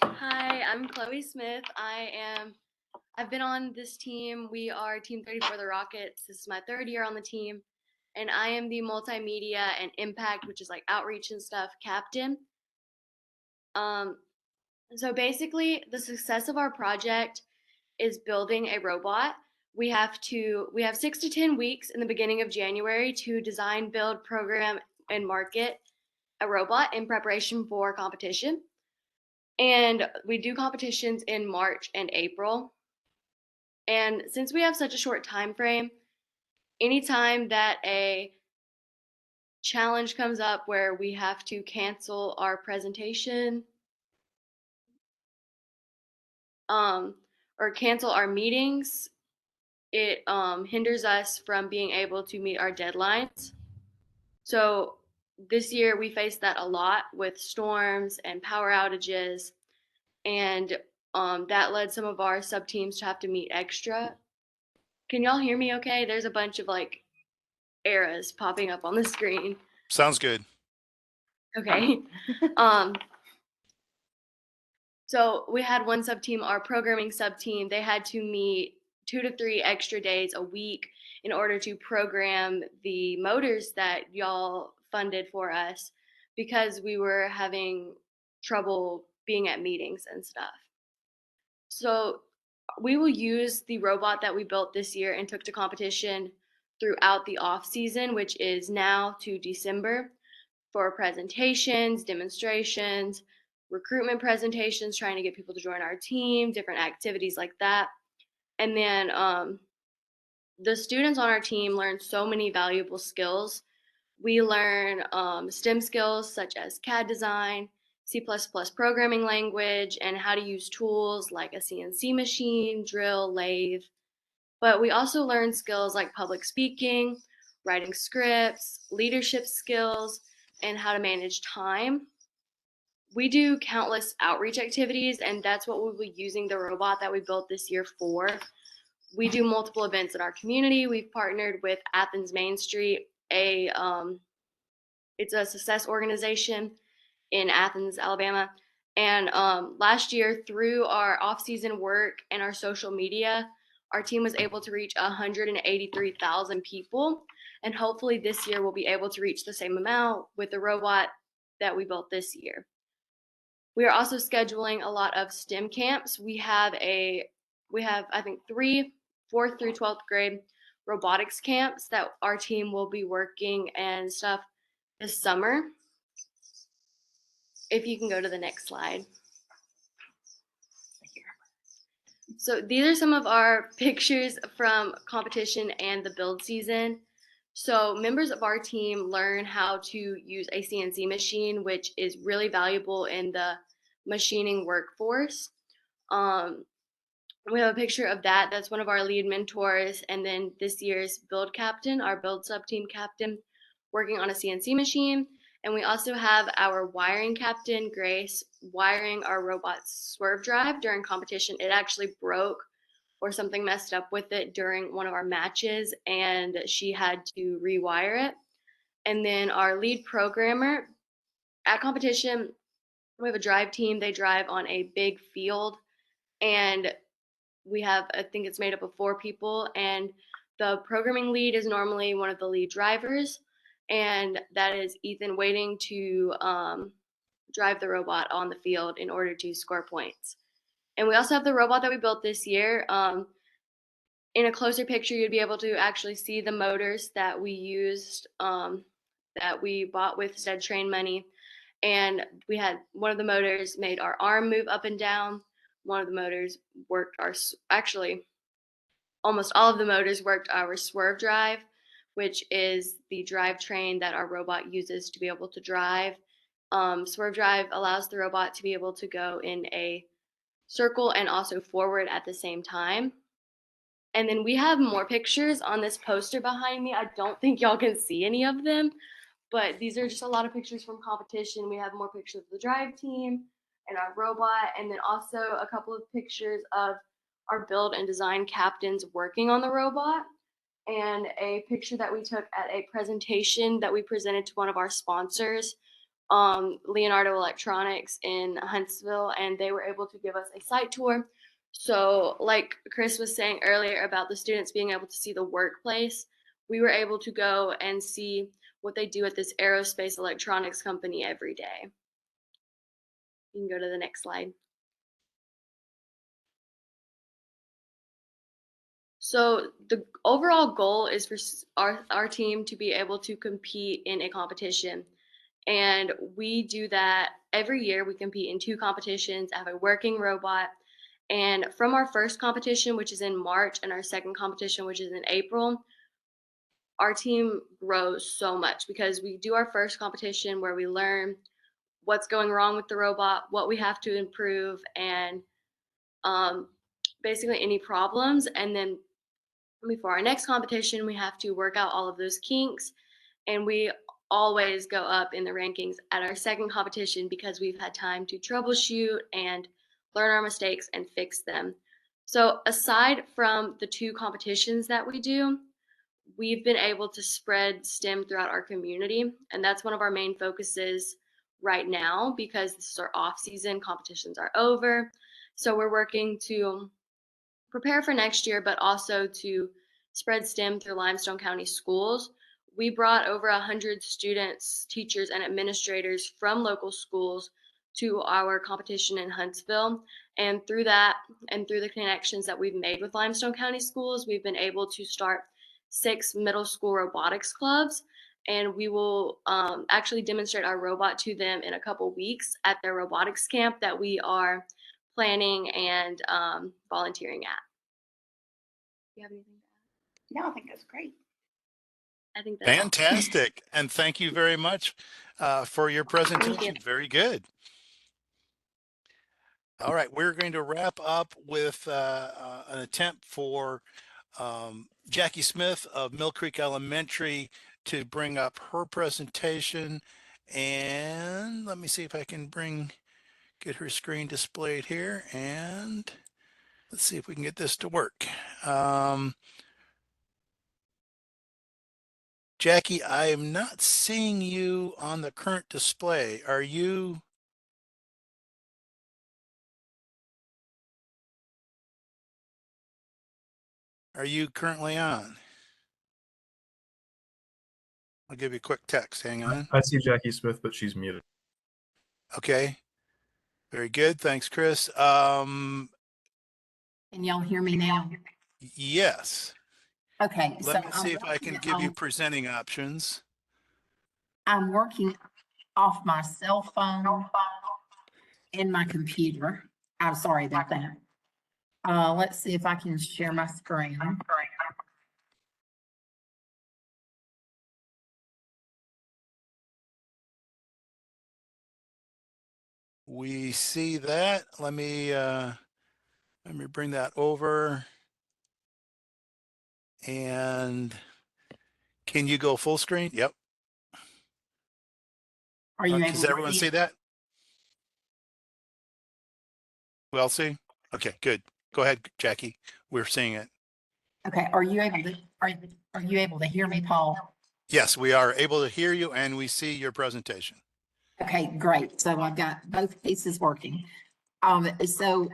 Hi, I'm Chloe Smith. I've been on this team. We are Team 30 for the Rockets. This is my 3rd year on the team. And I am the multimedia and impact, which is like outreach and stuff, captain. So basically, the success of our project is building a robot. We have 6 to 10 weeks in the beginning of January to design, build, program, and market a robot in preparation for competition. And we do competitions in March and April. And since we have such a short time frame, anytime that a challenge comes up where we have to cancel our presentation or cancel our meetings, it hinders us from being able to meet our deadlines. So this year we faced that a lot with storms and power outages, and that led some of our sub teams to have to meet extra. Can y'all hear me okay? There's a bunch of like errors popping up on the screen. Sounds good. Okay. So we had one sub team, our programming sub team, they had to meet 2 to 3 extra days a week in order to program the motors that y'all funded for us because we were having trouble being at meetings and stuff. So we will use the robot that we built this year and took to competition throughout the off season, which is now to December, for presentations, demonstrations, recruitment presentations, trying to get people to join our team, different activities like that. And then the students on our team learn so many valuable skills. We learn STEM skills such as CAD design, C++ programming language, and how to use tools like a CNC machine, drill, lathe. But we also learn skills like public speaking, writing scripts, leadership skills, and how to manage time. We do countless outreach activities, and that's what we'll be using the robot that we built this year for. We do multiple events in our community. We've partnered with Athens Main Street, it's a success organization in Athens, Alabama. And last year, through our off-season work and our social media, our team was able to reach 183,000 people. And hopefully this year we'll be able to reach the same amount with the robot that we built this year. We are also scheduling a lot of STEM camps. We have I think 3 4th through 12th grade robotics camps that our team will be working and stuff this summer. If you can go to the next slide. So these are some of our pictures from competition and the build season. So members of our team learn how to use a CNC machine, which is really valuable in the machining workforce. We have a picture of that. That's one of our lead mentors. And then this year's build captain, our build sub team captain, working on a CNC machine. And we also have our wiring captain, Grace, wiring our robot's swerve drive during competition. It actually broke or something messed up with it during one of our matches, and she had to rewire it. And then our lead programmer at competition, we have a drive team. They drive on a big field, and we have, I think it's made up of 4 people, and the programming lead is normally one of the lead drivers, and that is Ethan waiting to drive the robot on the field in order to score points. And we also have the robot that we built this year. In a closer picture, you'd be able to actually see the motors that we used, that we bought with STEDTRAIN money. And we had one of the motors made our arm move up and down. One of the motors worked almost all of the motors worked our swerve drive, which is the drivetrain that our robot uses to be able to drive. Swerve drive allows the robot to be able to go in a circle and also forward at the same time. And then we have more pictures on this poster behind me. I don't think y'all can see any of them, but these are just a lot of pictures from competition. We have more pictures of the drive team and our robot, and then also a couple of pictures of our build and design captains working on the robot, and a picture that we took at a presentation that we presented to one of our sponsors, Leonardo Electronics in Huntsville, and they were able to give us a site tour. So like Chris was saying earlier about the students being able to see the workplace, we were able to go and see what they do at this aerospace electronics company every day. You can go to the next slide. So the overall goal is for our team to be able to compete in a competition. And we do that every year. We compete in 2 competitions, have a working robot. And from our first competition, which is in March, and our second competition, which is in April, our team grows so much because we do our first competition where we learn what's going wrong with the robot, what we have to improve, and basically any problems. And then before our next competition, we have to work out all of those kinks. And we always go up in the rankings at our second competition because we've had time to troubleshoot and learn our mistakes and fix them. So aside from the 2 competitions that we do, we've been able to spread STEM throughout our community, and that's one of our main focuses right now because this is our off season, competitions are over. So we're working to prepare for next year, but also to spread STEM through Limestone County schools. We brought over 100 students, teachers, and administrators from local schools to our competition in Huntsville. And through that, and through the connections that we've made with Limestone County schools, we've been able to start 6 middle school robotics clubs. And we will actually demonstrate our robot to them in a couple weeks at their robotics camp that we are planning and volunteering at. Do you have anything to add? No, I think that's great. I think that's all. Fantastic. And thank you very much for your presentation. Very good. All right, we're going to wrap up with an attempt for Jackie Smith of Mill Creek Elementary to bring up her presentation. And let me see if I can get her screen displayed here. And let's see if we can get this to work. Jackie, I am not seeing you on the current display. Are you currently on? I'll give you a quick text. Hang on. I see Jackie Smith, but she's muted. Okay. Very good. Thanks, Chris. Can y'all hear me now? Yes. Okay. Let me see if I can give you presenting options. I'm working off my cell phone and my computer. I'm sorry about that. Let's see if I can share my screen. We see that. Let me bring that over. And can you go full screen? Yep. Are you able Does to everyone see that? We all see? Okay, good. Go ahead, Jackie. We're seeing it. Okay. Are you able to hear me, Paul? Yes, we are able to hear you and we see your presentation. Okay, great. So I've got both pieces working. So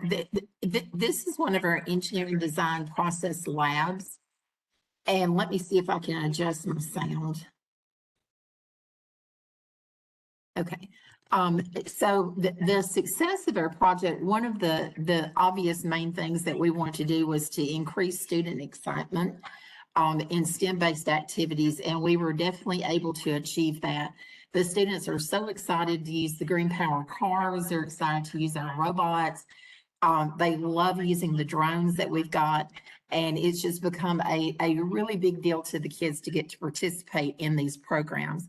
this is one of our engineering design process labs. And let me see if I can adjust my sound. Okay. So the success of our project, one of the obvious main things that we want to do was to increase student excitement in STEM-based activities, and we were definitely able to achieve that. The students are so excited to use the green power cars. They're excited to use our robots. They love using the drones that we've got, and it's just become a really big deal to the kids to get to participate in these programs.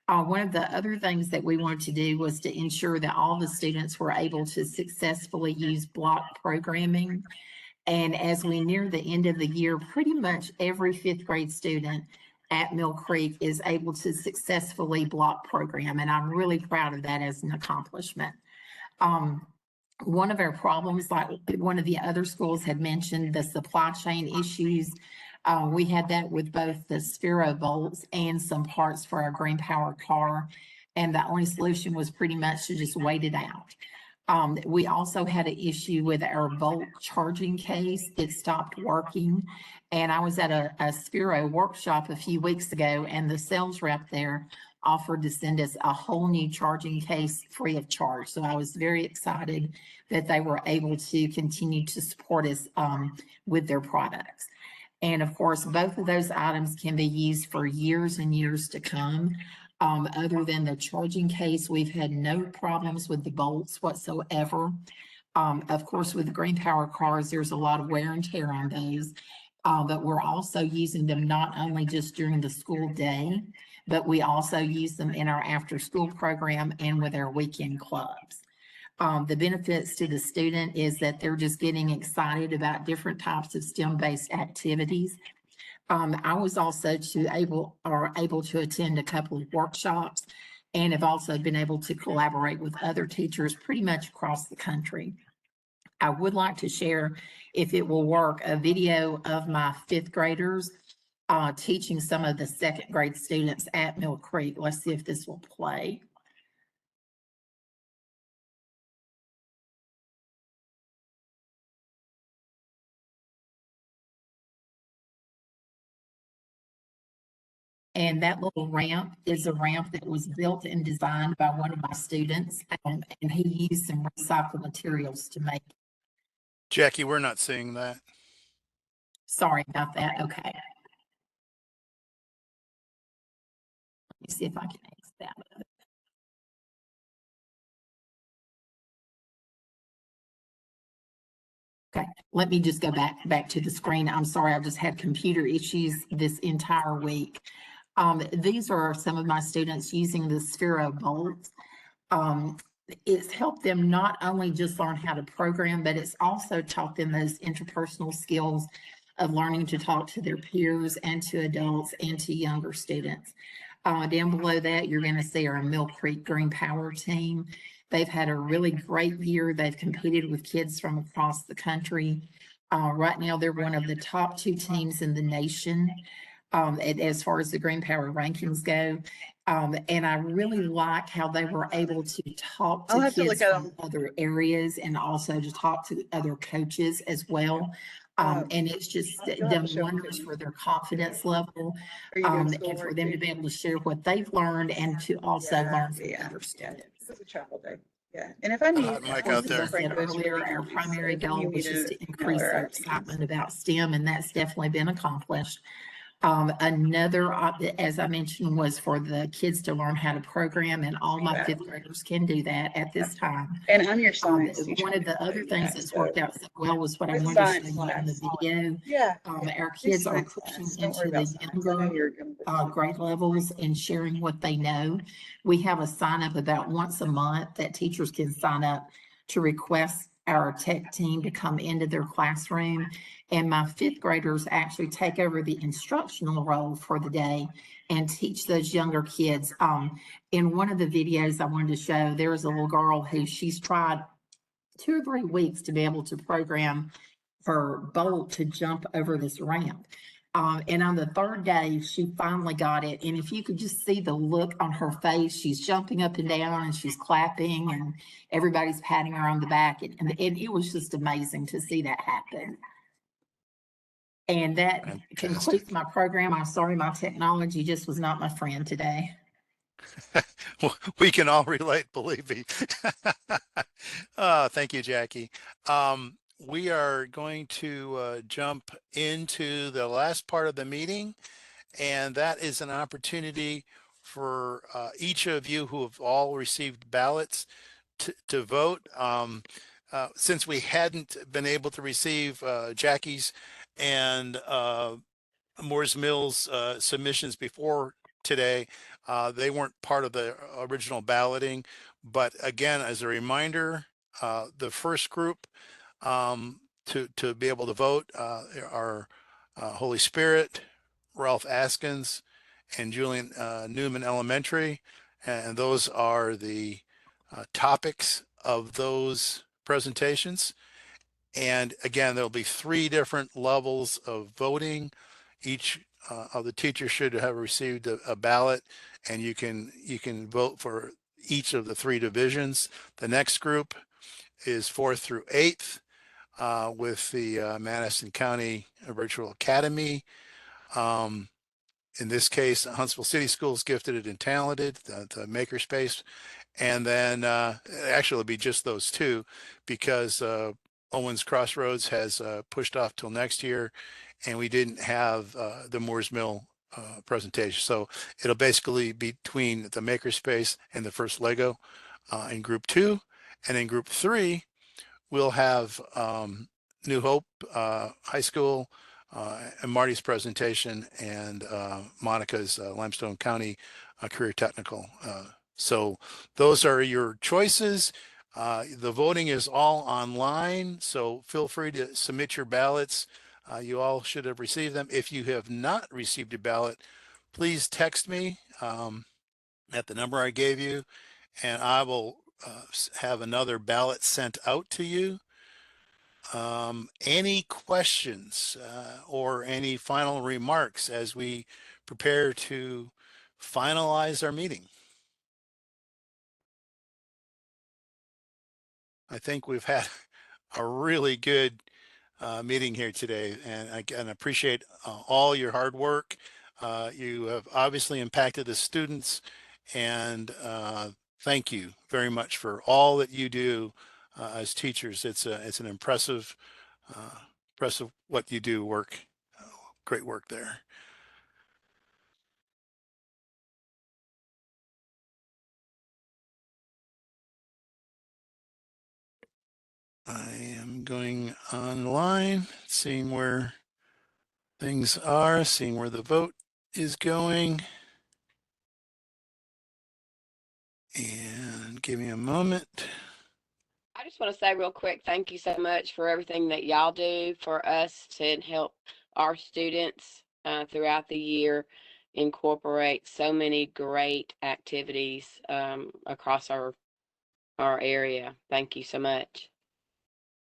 One of the other things that we wanted to do was to ensure that all the students were able to successfully use block programming. And as we near the end of the year, pretty much every 5th grade student at Mill Creek is able to successfully block program. And I'm really proud of that as an accomplishment. One of our problems, like one of the other schools had mentioned, the supply chain issues. We had that with both the Sphero bolts and some parts for our green power car. And the only solution was pretty much to just wait it out. We also had an issue with our volt charging case. It stopped working. And I was at a Sphero workshop a few weeks ago, and the sales rep there offered to send us a whole new charging case free of charge. So I was very excited that they were able to continue to support us with their products. And of course, both of those items can be used for years and years to come. Other than the charging case, we've had no problems with the bolts whatsoever. Of course, with the green power cars, there's a lot of wear and tear on those. But we're also using them not only just during the school day, but we also use them in our after school program and with our weekend clubs. The benefits to the student is that they're just getting excited about different types of STEM-based activities. I was also able to attend a couple of workshops and have also been able to collaborate with other teachers pretty much across the country. I would like to share, if it will work, a video of my 5th graders teaching some of the 2nd grade students at Mill Creek. Let's see if this will play. And that little ramp is a ramp that was built and designed by one of my students, and he used some recycled materials to make it. Jackie, we're not seeing that. Sorry about that. Okay. Let me see if I can exit that. Okay, let me just go back to the screen. I'm sorry, I've just had computer issues this entire week. These are some of my students using the Sphero bolts. It's helped them not only just learn how to program, but it's also taught them those interpersonal skills of learning to talk to their peers and to adults and to younger students. Down below that, you're going to see our Mill Creek Green Power team. They've had a really great year. They've competed with kids from across the country. Right now, they're one of the top 2 teams in the nation as far as the Green Power rankings go. And I really like how they were able to talk to kids from other areas and also to talk to other coaches as well. And it's just done wonders for their confidence level, and for them to be able to share what they've learned and to also learn from other students. It's a travel day. Yeah, and if I need, Mike out there. As I said earlier, our primary goal was just to increase their excitement about STEM, and that's definitely been accomplished. Another, as I mentioned, was for the kids to learn how to program, and all my 5th graders can do that at this time. And I'm your science teacher. One of the other things that's worked out so well was what I wanted to show you in the video. Yeah. Our kids are pushing into the younger grade levels and sharing what they know. We have a sign up about once a month that teachers can sign up to request our tech team to come into their classroom. And my 5th graders actually take over the instructional role for the day and teach those younger kids. In one of the videos I wanted to show, there was a little girl who she's tried 2 or 3 weeks to be able to program her bolt to jump over this ramp. And on the 3rd day, she finally got it. And if you could just see the look on her face, she's jumping up and down and she's clapping and everybody's patting her on the back. And it was just amazing to see that happen. And that concludes my program. I'm sorry, my technology just was not my friend today. We can all relate, believe me. Thank you, Jackie. We are going to jump into the last part of the meeting, and that is an opportunity for each of you who have all received ballots to vote. Since we hadn't been able to receive Jackie's and Moore's Mills submissions before today, they weren't part of the original balloting. But again, as a reminder, the first group to be able to vote are Holy Spirit, Ralph Askins, and Julian Newman Elementary. And those are the topics of those presentations. And again, there'll be 3 different levels of voting. Each of the teachers should have received a ballot, and you can vote for each of the 3 divisions. The next group is 4th through 8th with the Madison County Virtual Academy. In this case, Huntsville City Schools Gifted and Talented, the Makerspace. And then actually it'll be just those 2 because Owens Crossroads has pushed off till next year, and we didn't have the Moore's Mill presentation. So it'll basically be between the Makerspace and the first Lego in group 2. And in group 3, we'll have New Hope High School and Marty's presentation and Monica's Limestone County Career Technical. So those are your choices. The voting is all online, so feel free to submit your ballots. You all should have received them. If you have not received a ballot, please text me at the number I gave you, and I will have another ballot sent out to you. Any questions or any final remarks as we prepare to finalize our meeting? I think we've had a really good meeting here today, and I appreciate all your hard work. You have obviously impacted the students, and thank you very much for all that you do as teachers. It's an impressive what you do. Great work there. I am going online, seeing where things are, seeing where the vote is going. And give me a moment. I just want to say real quick, thank you so much for everything that y'all do for us to help our students throughout the year incorporate so many great activities across our area. Thank you so much.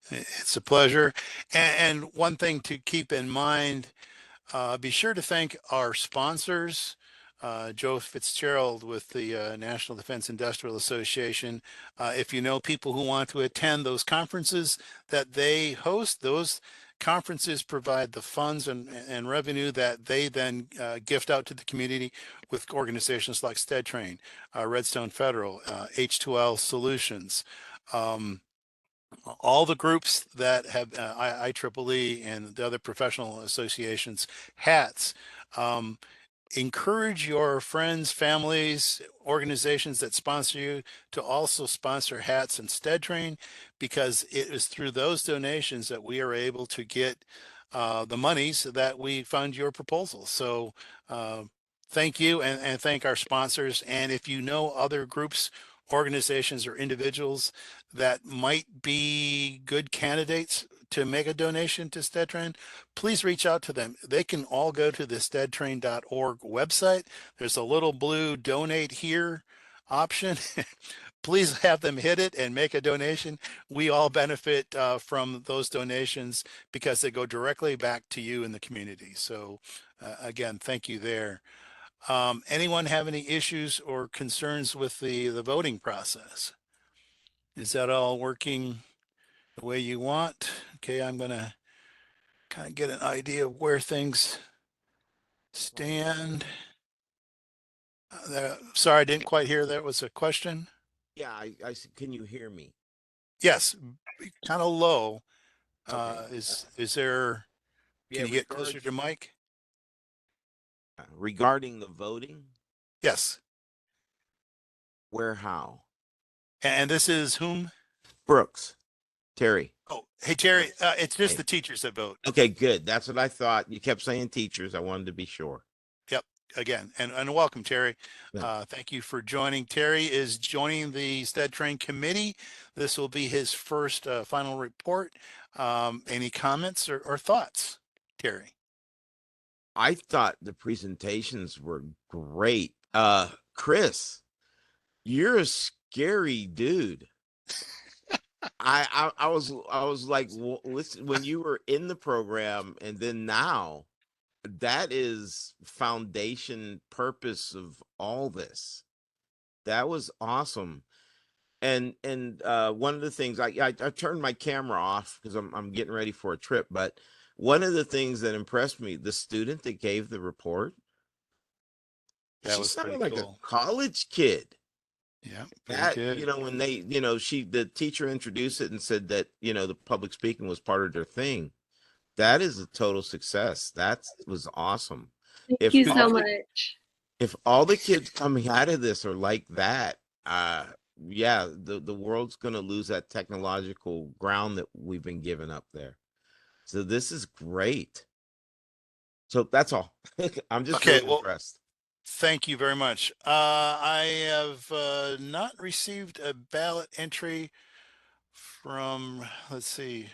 It's a pleasure. And one thing to keep in mind, be sure to thank our sponsors. Joe Fitzgerald with the National Defense Industrial Association. If you know people who want to attend those conferences that they host, those conferences provide the funds and revenue that they then gift out to the community with organizations like STEDTRAIN, Redstone Federal, H2L Solutions. All the groups that have IEEE and the other professional associations, hats. Encourage your friends, families, organizations that sponsor you to also sponsor hats and STEDTRAIN, because it is through those donations that we are able to get the monies that we fund your proposal. So thank you, and thank our sponsors. And if you know other groups, organizations, or individuals that might be good candidates to make a donation to STEDTRAIN, please reach out to them. They can all go to the STEDTRAIN.org website. There's a little blue donate here option. Please have them hit it and make a donation. We all benefit from those donations because they go directly back to you in the community. So again, thank you there. Anyone have any issues or concerns with the voting process? Is that all working the way you want? Okay, I'm gonna kind of get an idea of where things stand. Sorry, I didn't quite hear that was a question. Yeah, I can you hear me? Yes, kind of low. Okay. Is there, can Yeah, you get closer to Mike? regarding the voting, Yes. where, how? And this is whom? Brooks, Terry. Oh, hey, Terry, it's just the teachers that vote. Okay, good. That's what I thought. You kept saying teachers. I wanted to be sure. Yep. Again, and welcome, Terry. Thank you for joining. Terry is joining the STEDTRAIN committee. This will be his first final report. Any comments or thoughts, Terry? I thought the presentations were great. Chris, you're a scary dude. I was like, listen, when you were in the program and then now, that is foundation purpose of all this. That was awesome. And one of the things I turned my camera off because I'm getting ready for a trip, but one of the things that impressed me, the student that gave the report, that she was sounded pretty like cool. a college kid. Yeah, that good. you know, when they, the teacher introduced it and said that, the public speaking was part of their thing. That is a total success. That was awesome. Thank you so much. If all the kids coming out of this are like that, yeah, the world's going to lose that technological ground that we've been given up there. So this is great. So that's all. I'm just really impressed. Thank you very much. I have not received a ballot entry from, let's see.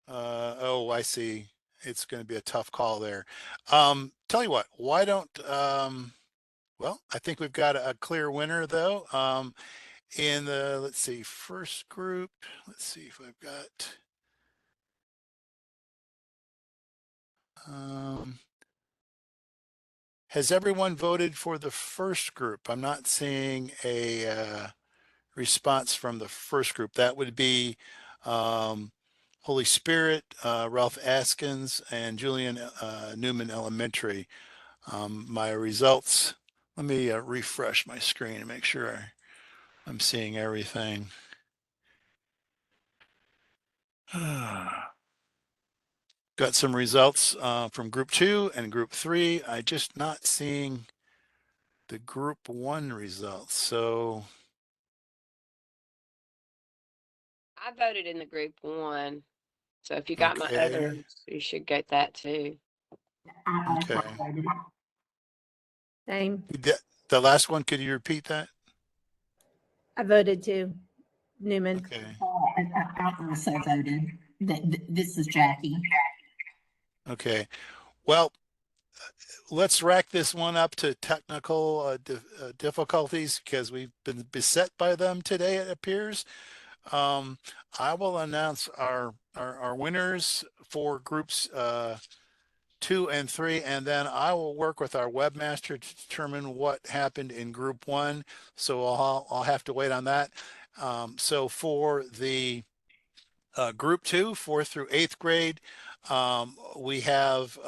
Oh, I see. It's going to be a tough call there. Tell you what, why don't, well, I think we've got a clear winner though. In the, let's see, first group, let's see if I've got, has everyone voted for the first group? I'm not seeing a response from the first group. That would be Holy Spirit, Ralph Askins, and Julian Newman Elementary. My results, let me refresh my screen and make sure I'm seeing everything. Got some results from group 2 and group 3. I just not seeing the group 1 results. So I voted in the group 1. So if you got my okay, others, you should get that too. okay. Same. The last one, could you repeat that? I voted too. Newman. Okay. I also voted. This is Jackie. Okay. Well, let's rack this one up to technical difficulties because we've been beset by them today, it appears. I will announce our winners for groups 2 and 3, and then I will work with our webmaster to determine what happened in group 1. So I'll have to wait on that. So for the group 2, 4th through 8th grade, we have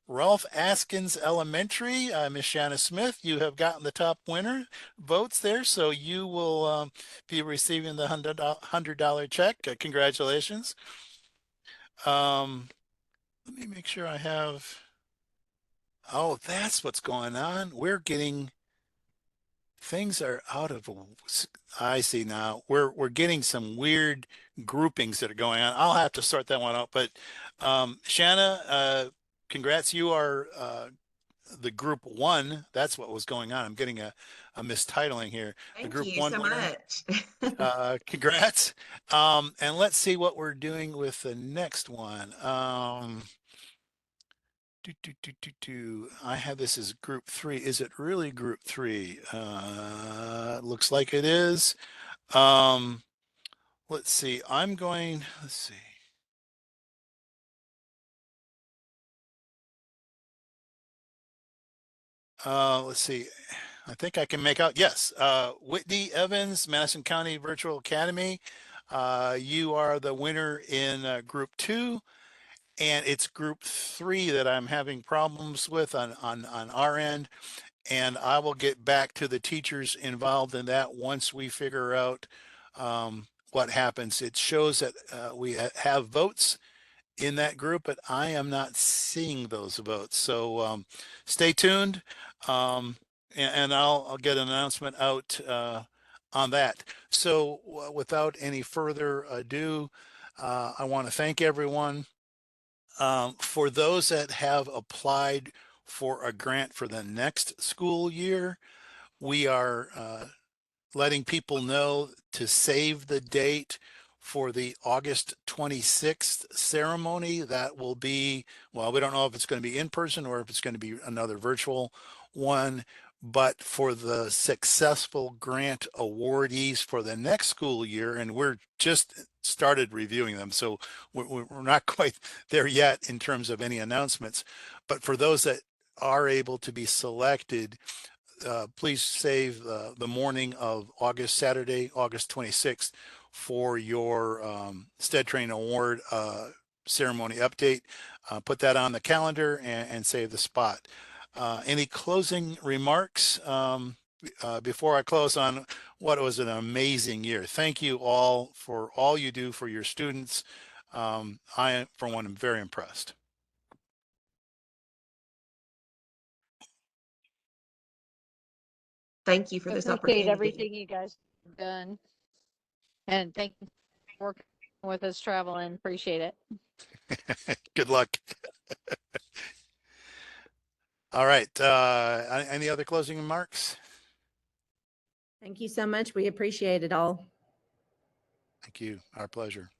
Ralph Askins Elementary. Miss Shanna Smith, you have gotten the top winner votes there, so you will be receiving the $100 check. Congratulations. Let me make sure I have. Oh, that's what's going on. We're getting things are out of. I see now. We're getting some weird groupings that are going on. I'll have to sort that one out. But Shanna, congrats. You are the group 1. That's what was going on. I'm getting a mistitling here. Thank the group you 1 so winner. much. Congrats. And let's see what we're doing with the next one. I have this as group 3. Is it really group 3? Looks like it is. Let's see. Let's see. Let's see. I think I can make out. Yes. Whitney Evans, Madison County Virtual Academy. You are the winner in group 2. And it's group 3 that I'm having problems with on our end. And I will get back to the teachers involved in that once we figure out what happens. It shows that we have votes in that group, but I am not seeing those votes. So stay tuned, and I'll get an announcement out on that. So without any further ado, I want to thank everyone. For those that have applied for a grant for the next school year, we are letting people know to save the date for the August 26th ceremony. That will be, well, we don't know if it's going to be in person or if it's going to be another virtual one, but for the successful grant awardees for the next school year, and we're just started reviewing them, so we're not quite there yet in terms of any announcements, but for those that are able to be selected, please save the morning of Saturday, August 26th for your STEDTRAIN award ceremony update. Put that on the calendar and save the spot. Any closing remarks before I close on what was an amazing year? Thank you all for all you do for your students. I, for one, am very impressed. Thank you for this opportunity. Everything you guys have done. And thank you for working with us traveling. Appreciate it. Good luck. All right. Any other closing remarks? Thank you so much. We appreciate it all. Thank you. Our pleasure.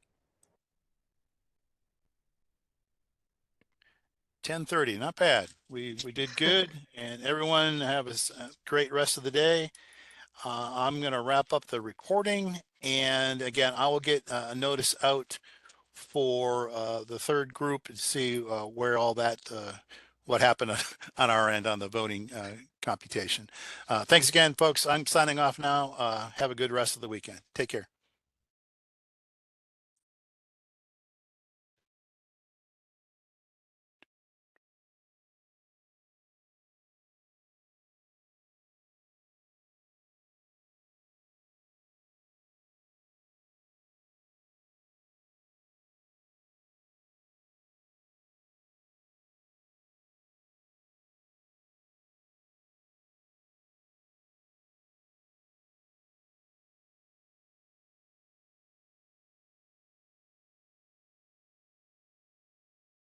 10:30, not bad. We did good, and everyone have a great rest of the day. I'm going to wrap up the recording, and again, I will get a notice out for the third group and see where all that what happened on our end on the voting computation. Thanks again, folks. I'm signing off now. Have a good rest of the weekend. Take care.